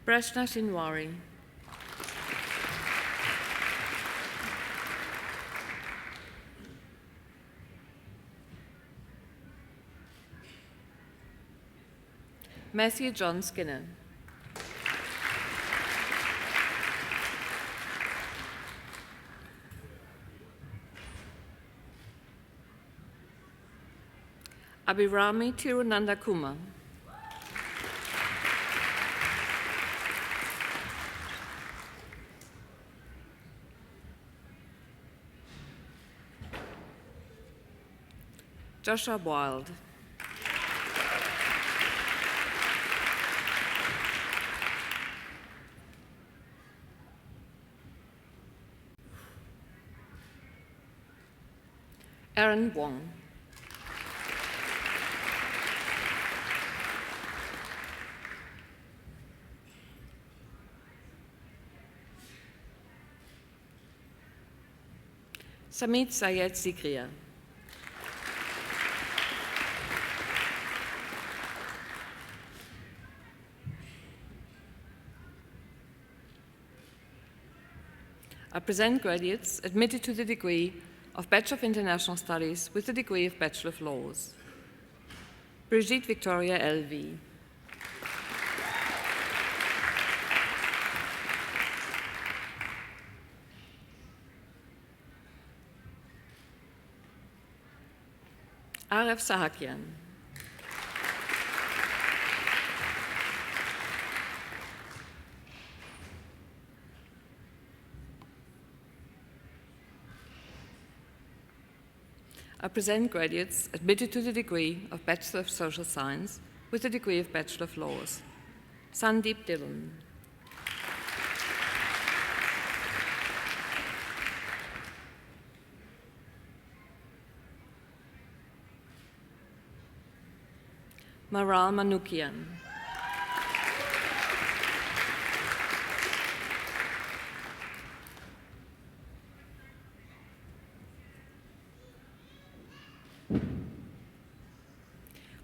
Prashna Shinwari. Matthew John Skinner. Abhirami Tirunanda Kumar. Joshua Wild. Aaron Wong. Samit Sayed Sikriya. I present graduates admitted to the degree of Bachelor of International Studies with the degree of Bachelor of Laws. Brigitte Victoria L.V. Aref Sahakian. I present graduates admitted to the degree of Bachelor of Social Science with the degree of Bachelor of Laws. Sandeep Dillon. Maral Manukian.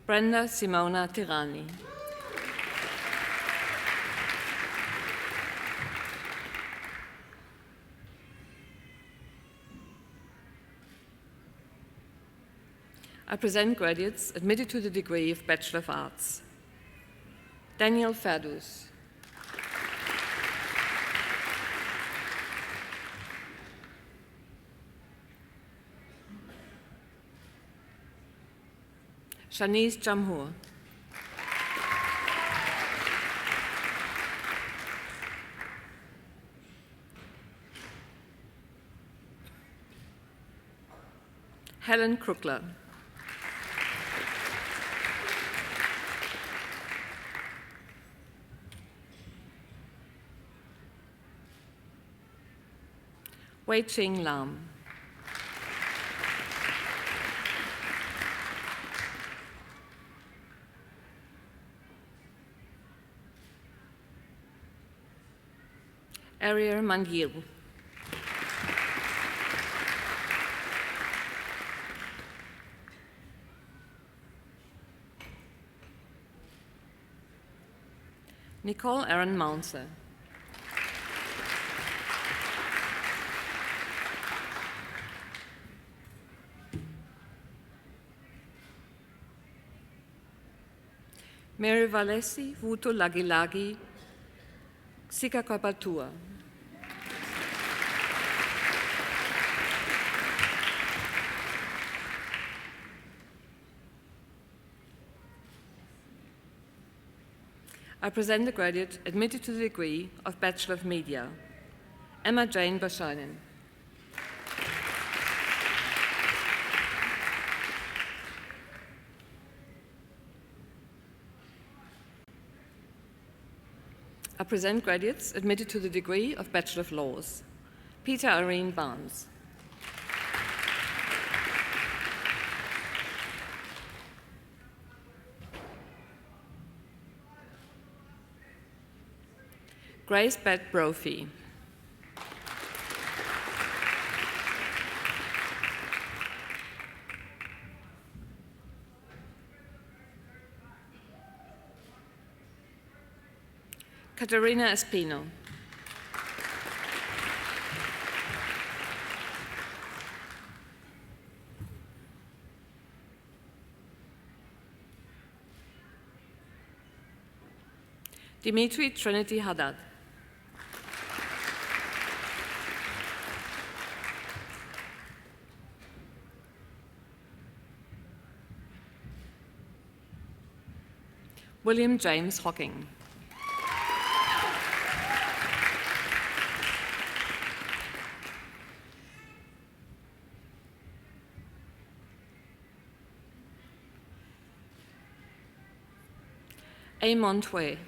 Brenda Simona Tirani. I present graduates admitted to the degree of Bachelor of Arts. Daniel Ferdous. Shanice Jamhur. Helen Krukler. Wei Ching Lam. Ariel Mangil. Nicole Aaron Mounser. Mary Valesi Vuto Lagilagi Sika Kopatua. I present the graduate admitted to the degree of Bachelor of Media, Emma Jane Bashainen. I present graduates admitted to the degree of Bachelor of Laws, Peter Irene Barnes. Grace Beth Brophy. Katerina Espino. Dimitri Trinity Haddad. William James Hocking. Amon Twe.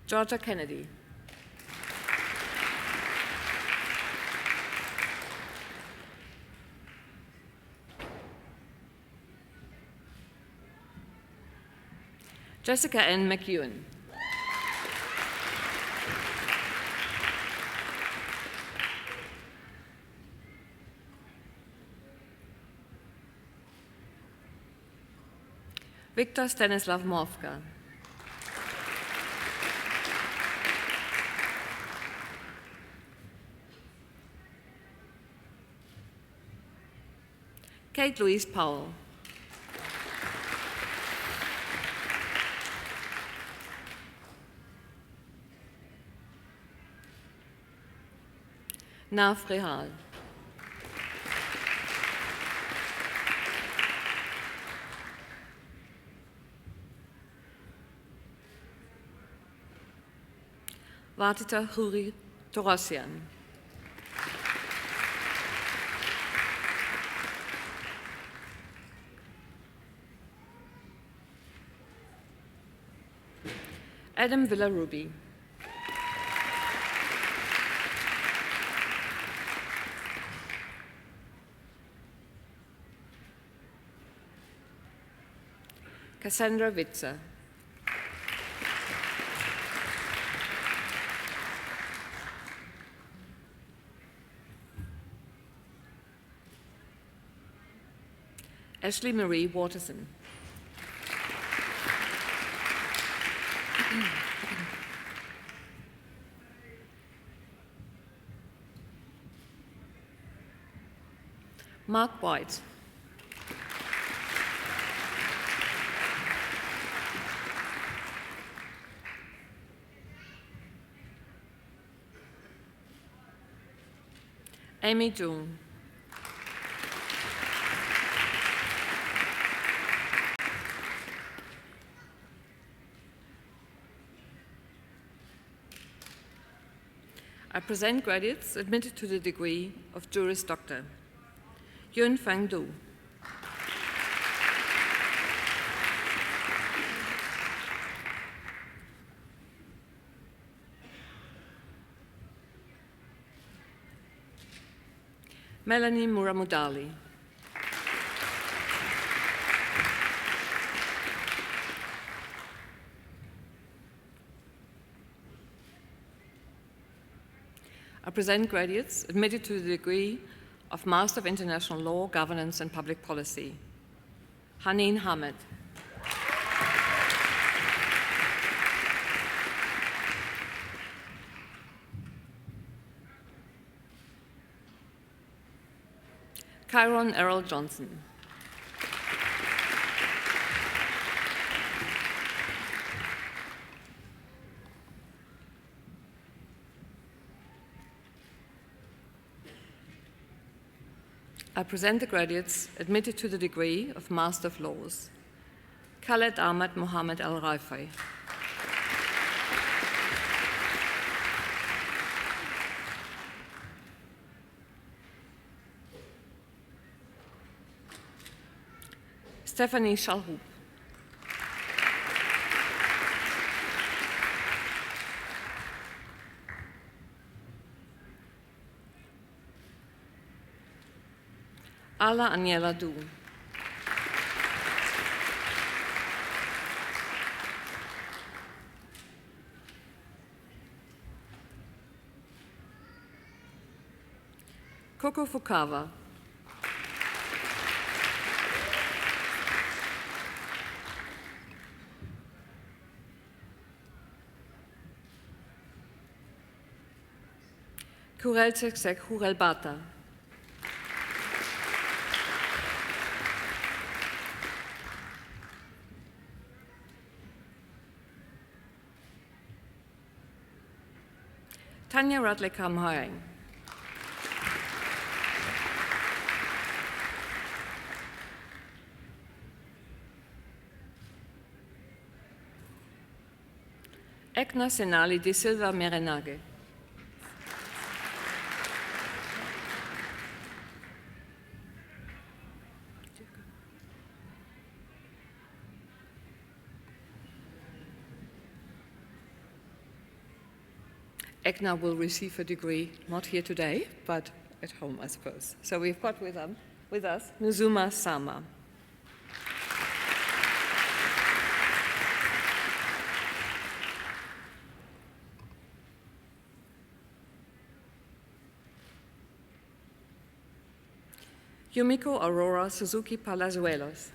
Georgia Kennedy. Jessica N. McEwen. Viktor Stanislav Morfka. Kate Louise Powell. Nav Rehal. Vatita Huri Torossian. Adam Villaruby. Cassandra Witzer. Ashley Marie Waterson. Mark White. Amy Jung. I present graduates admitted to the degree of Juris Doctor. Yun Fang Du. Melanie Muramudali. I present graduates admitted to the degree of Master of International Law, Governance and Public Policy. Haneen Hamid. Kyron Errol Johnson. I present the graduates admitted to the degree of Master of Laws. Khaled Ahmad Mohammed Al-Raifai. Stephanie Schalhub. Ala Aniela Du. Coco Fukawa. Kurel Tseksek Hurel Bata. Tanya Radlekam Hoying. Ekna Senali de Silva Merenage. Ekna will receive a degree, not here today, but at home, I suppose. So we've got with us Nuzuma Sama. Yumiko Aurora Suzuki Palazuelos.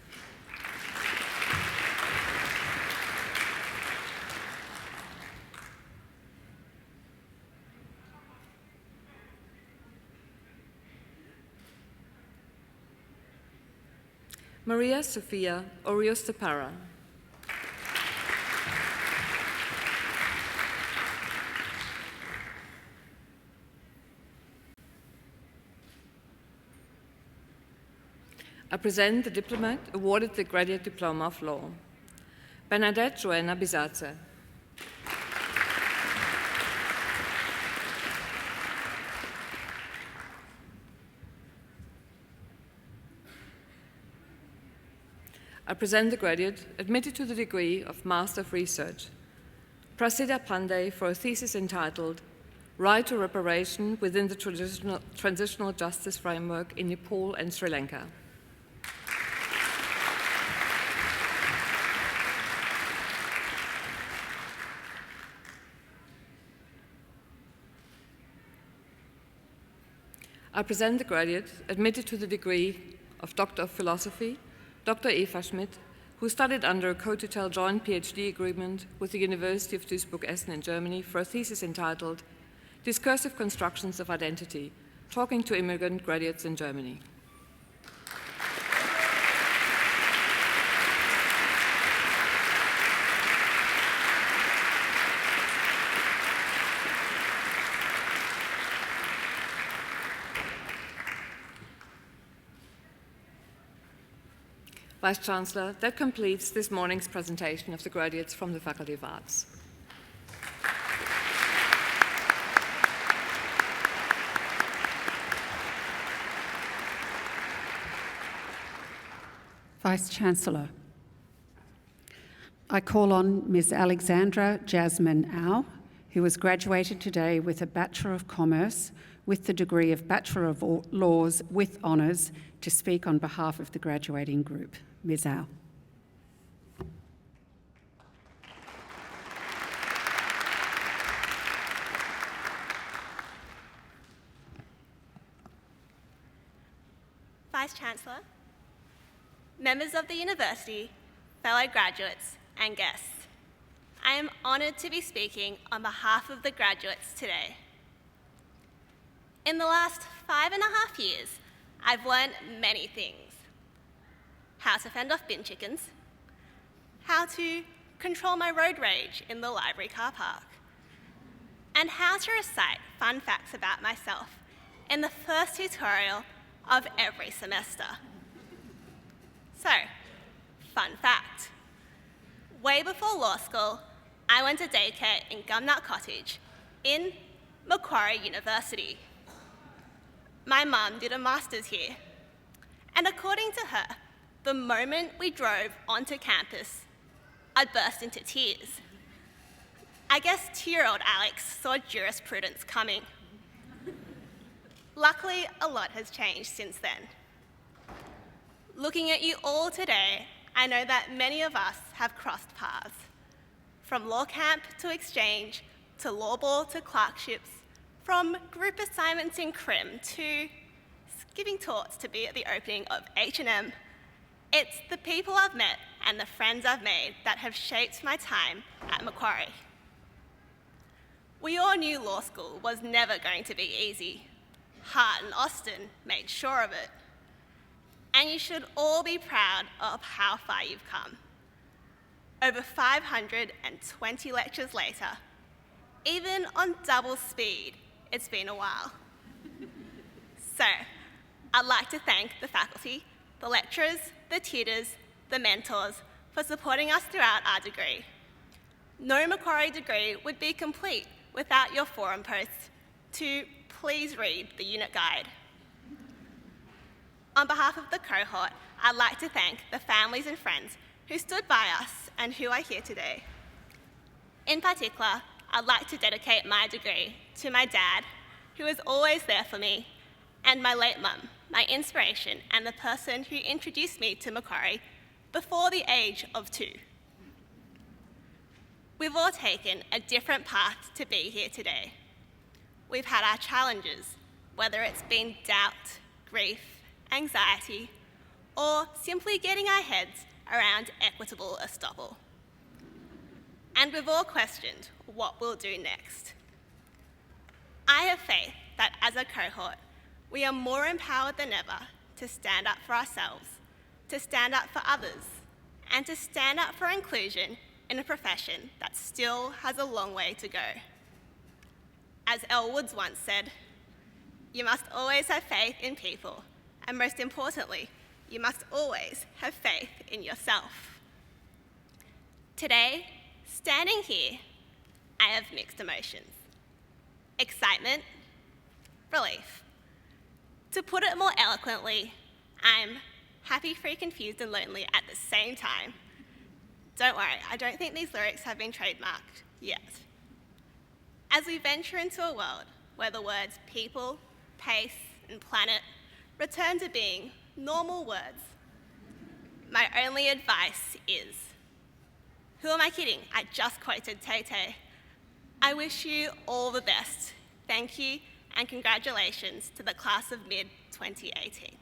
Maria Sofia Oriostapara. I present the diplomat awarded the Graduate Diploma of Law. Bernadette Joanna Bizatze. I present the graduate admitted to the degree of Master of Research, Prasida Pandey, for a thesis entitled Right to Reparation Within the Transitional Justice Framework in Nepal and Sri Lanka. I present the graduate admitted to the degree of Doctor of Philosophy, Dr. Eva Schmidt, who studied under a co-tutel joint PhD agreement with the University of Duisburg-Essen in Germany for a thesis entitled Discursive Constructions of Identity, Talking to Immigrant Graduates in Germany. Vice-Chancellor, that completes this morning's presentation of the graduates from the Faculty of Arts. Vice-Chancellor, I call on Ms. Alexandra Jasmine Au, who has graduated today with a Bachelor of Commerce with the degree of Bachelor of Laws with honours, to speak on behalf of the graduating group. Ms. Au. Vice-Chancellor, members of the University, fellow graduates and guests, I am honoured to be speaking on behalf of the graduates today. In the last 5.5 years, I've learned many things. How to fend off bin chickens, how to control my road rage in the library car park, and how to recite fun facts about myself in the first tutorial of every semester. So, fun fact. Way before law school, I went to daycare in Gumnut Cottage in Macquarie University. My mum did a master's here, and according to her, the moment we drove onto campus, I burst into tears. I guess 2-year-old Alex saw jurisprudence coming. Luckily, a lot has changed since then. Looking at you all today, I know that many of us have crossed paths. From law camp to exchange, to law ball to clerkships, from group assignments in crim to giving talks to be at the opening of H&M. It's the people I've met and the friends I've made that have shaped my time at Macquarie. We all knew law school was never going to be easy. Hart and Austin made sure of it. And you should all be proud of how far you've come. Over 520 lectures later, even on double speed, it's been a while. So, I'd like to thank the faculty, the lecturers, the tutors, the mentors for supporting us throughout our degree. No Macquarie degree would be complete without your forum posts to please read the unit guide. On behalf of the cohort, I'd like to thank the families and friends who stood by us and who are here today. In particular, I'd like to dedicate my degree to my dad, who is always there for me, and my late mum, my inspiration and the person who introduced me to Macquarie before the age of 2. We've all taken a different path to be here today. We've had our challenges, whether it's been doubt, grief, anxiety, or simply getting our heads around equitable estoppel. And we've all questioned what we'll do next. I have faith that as a cohort, we are more empowered than ever to stand up for ourselves, to stand up for others, and to stand up for inclusion in a profession that still has a long way to go. As Elle Woods once said, you must always have faith in people, and most importantly, you must always have faith in yourself. Today, standing here, I have mixed emotions. Excitement, relief. To put it more eloquently, I'm happy, free, confused, and lonely at the same time. Don't worry, I don't think these lyrics have been trademarked yet. As we venture into a world where the words people, pace, and planet return to being normal words, my only advice is, who am I kidding? I just quoted Tay-Tay. I wish you all the best. Thank you, and congratulations to the class of mid-2018.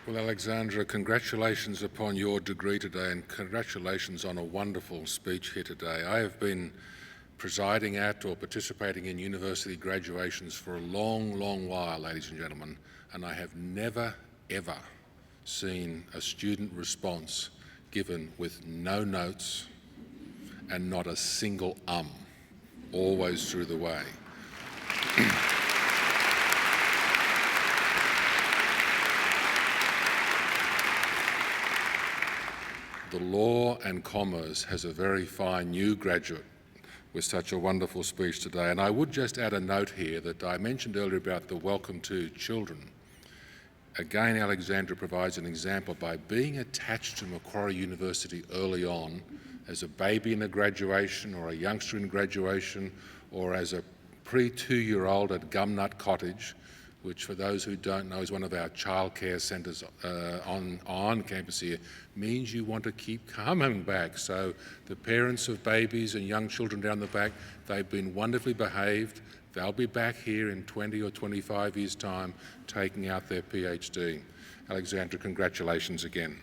Well, Alexandra, congratulations upon your degree today and congratulations on a wonderful speech here today. I have been presiding at or participating in university graduations for a long, long while, ladies and gentlemen, and I have never, ever seen a student response given with no notes and not a single always through the way. The Law and Commerce has a very fine new graduate with such a wonderful speech today. And I would just add a note here that I mentioned earlier about the welcome to children. Again, Alexandra provides an example by being attached to Macquarie University early on as a baby in a graduation or a youngster in graduation or as a pre-2-year-old at Gumnut Cottage, which for those who don't know is one of our childcare centres on campus here, means you want to keep coming back. So the parents of babies and young children down the back, they've been wonderfully behaved. They'll be back here in 20 or 25 years' time taking out their PhD. Alexandra, congratulations again.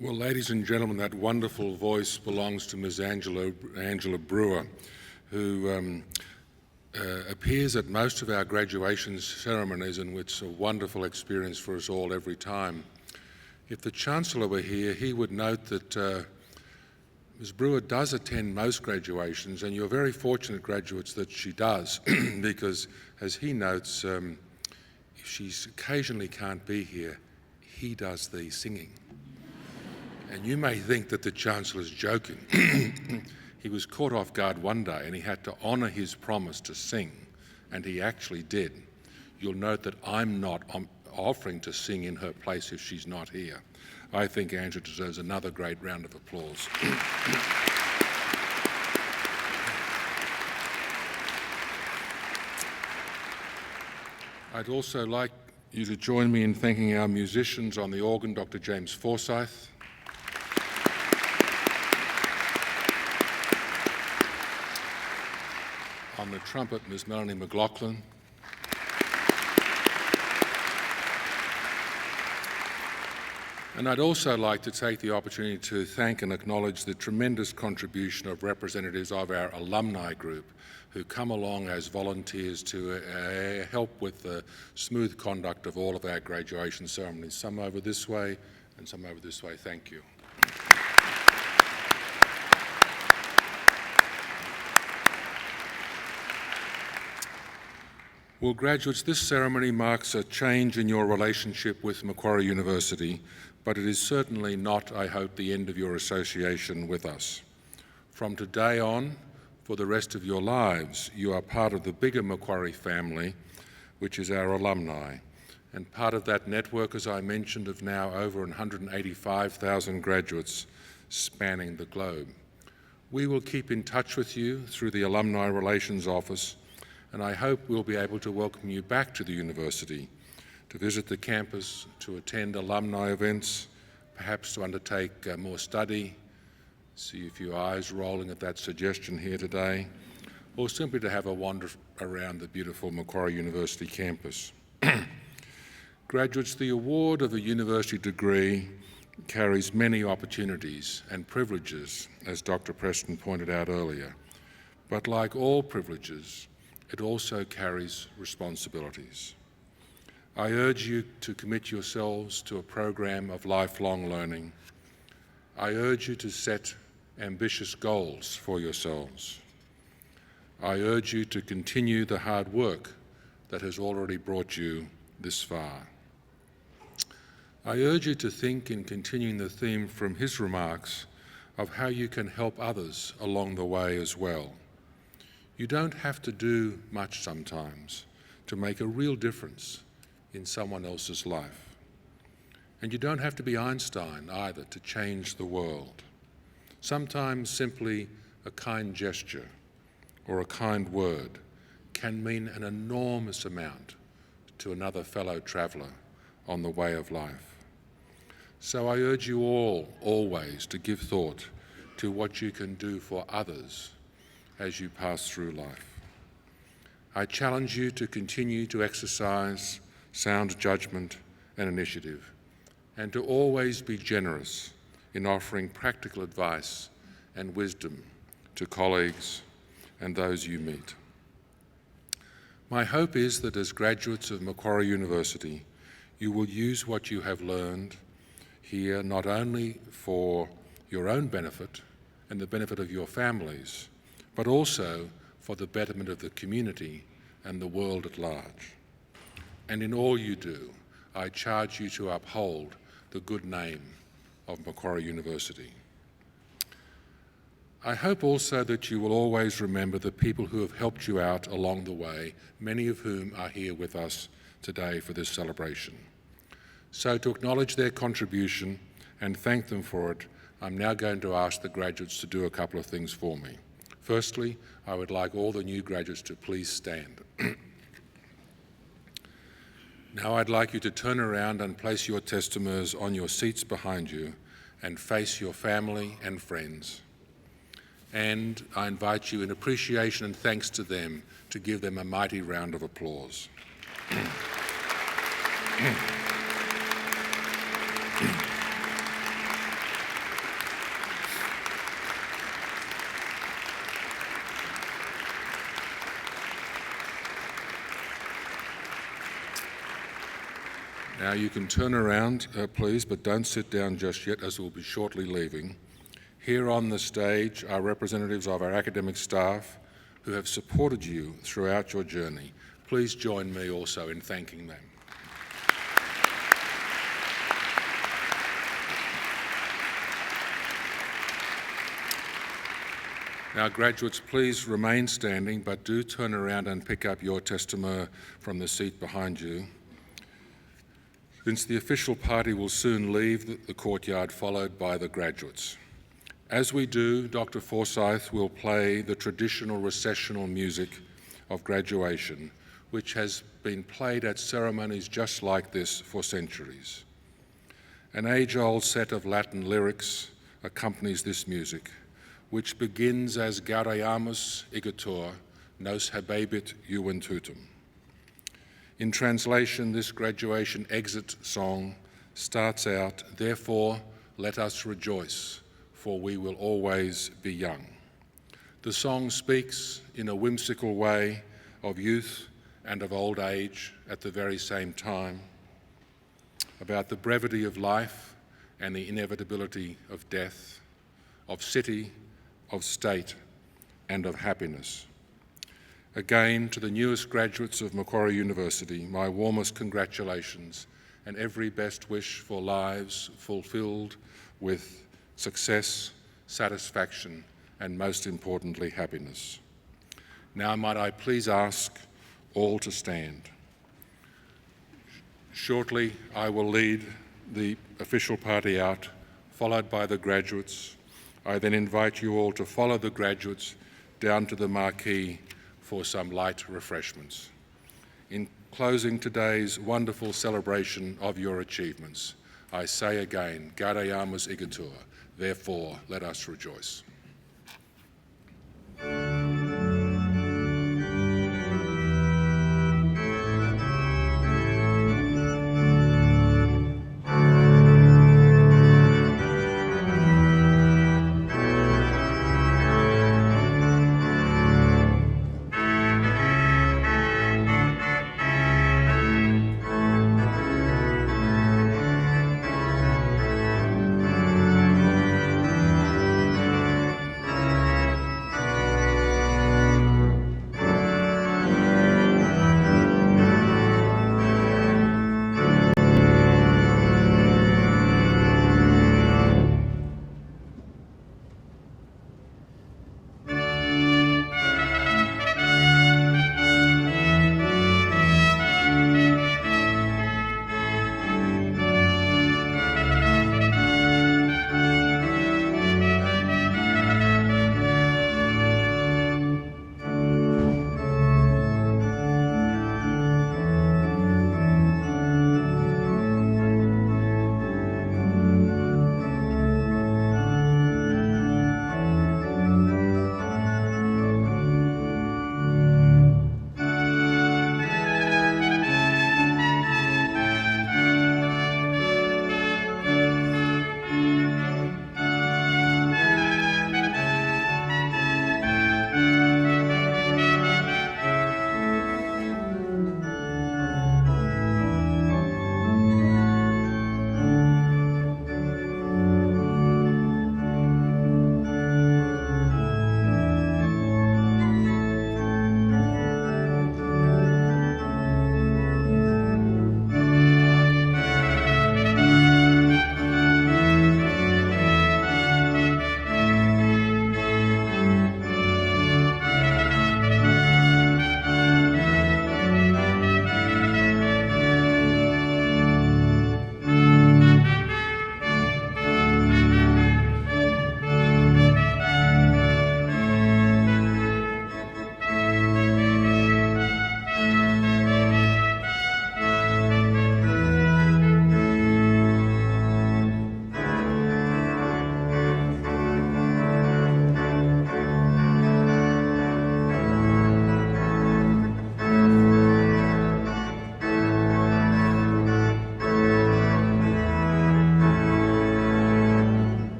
Well, ladies and gentlemen, that wonderful voice belongs to Ms. Angela Brewer, who appears at most of our graduation ceremonies, and it's a wonderful experience for us all every time. If the Chancellor were here, he would note that Ms. Brewer does attend most graduations, and you're very fortunate, graduates, that she does, because, as he notes, if she occasionally can't be here, he does the singing. And you may think that the Chancellor's joking. He was caught off guard one day and he had to honour his promise to sing, and he actually did. You'll note that I'm not offering to sing in her place if she's not here. I think Angela deserves another great round of applause. I'd also like you to join me in thanking our musicians. On the organ, Dr. James Forsyth. On the trumpet, Ms. Melanie McLaughlin. And I'd also like to take the opportunity to thank and acknowledge the tremendous contribution of representatives of our alumni group who come along as volunteers to help with the smooth conduct of all of our graduation ceremonies. Some over this way and some over this way. Thank you. Well, graduates, this ceremony marks a change in your relationship with Macquarie University, but it is certainly not, I hope, the end of your association with us. From today on, for the rest of your lives, you are part of the bigger Macquarie family, which is our alumni, and part of that network, as I mentioned, of now over 185,000 graduates spanning the globe. We will keep in touch with you through the Alumni Relations Office, and I hope we'll be able to welcome you back to the university, to visit the campus, to attend alumni events, perhaps to undertake more study, see a few eyes rolling at that suggestion here today, or simply to have a wander around the beautiful Macquarie University campus. Graduates, the award of a university degree carries many opportunities and privileges, as Dr. Preston pointed out earlier. But like all privileges, it also carries responsibilities. I urge you to commit yourselves to a program of lifelong learning. I urge you to set ambitious goals for yourselves. I urge you to continue the hard work that has already brought you this far. I urge you to think, in continuing the theme from his remarks, of how you can help others along the way as well. You don't have to do much sometimes to make a real difference in someone else's life. And you don't have to be Einstein either to change the world. Sometimes simply a kind gesture or a kind word can mean an enormous amount to another fellow traveller on the way of life. So I urge you all always to give thought to what you can do for others as you pass through life. I challenge you to continue to exercise sound judgment and initiative, and to always be generous in offering practical advice and wisdom to colleagues and those you meet. My hope is that as graduates of Macquarie University, you will use what you have learned here not only for your own benefit and the benefit of your families, but also for the betterment of the community and the world at large. And in all you do, I charge you to uphold the good name of Macquarie University. I hope also that you will always remember the people who have helped you out along the way, many of whom are here with us today for this celebration. So to acknowledge their contribution and thank them for it, I'm now going to ask the graduates to do a couple of things for me. Firstly, I would like all the new graduates to please stand. Now I'd like you to turn around and place your testimers on your seats behind you and face your family and friends. And I invite you, in appreciation and thanks to them, to give them a mighty round of applause. Now you can turn around, please, but don't sit down just yet, as we'll be shortly leaving. Here on the stage are representatives of our academic staff who have supported you throughout your journey. Please join me also in thanking them. Now, graduates, please remain standing, but do turn around and pick up your testimony from the seat behind you. Since the official party will soon leave the courtyard, followed by the graduates. As we do, Dr. Forsyth will play the traditional recessional music of graduation, which has been played at ceremonies just like this for centuries. An age-old set of Latin lyrics accompanies this music, which begins as Gaudeamus igitur, nos habebit juventutum. In translation, this graduation exit song starts out, "Therefore, let us rejoice, for we will always be young." The song speaks in a whimsical way of youth and of old age at the very same time, about the brevity of life and the inevitability of death, of city, of state, and of happiness. Again, to the newest graduates of Macquarie University, my warmest congratulations and every best wish for lives fulfilled with success, satisfaction, and most importantly, happiness. Now might I please ask all to stand. Shortly, I will lead the official party out, followed by the graduates. I then invite you all to follow the graduates down to the marquee for some light refreshments. In closing today's wonderful celebration of your achievements, I say again, Gaudeamus igitur, therefore let us rejoice.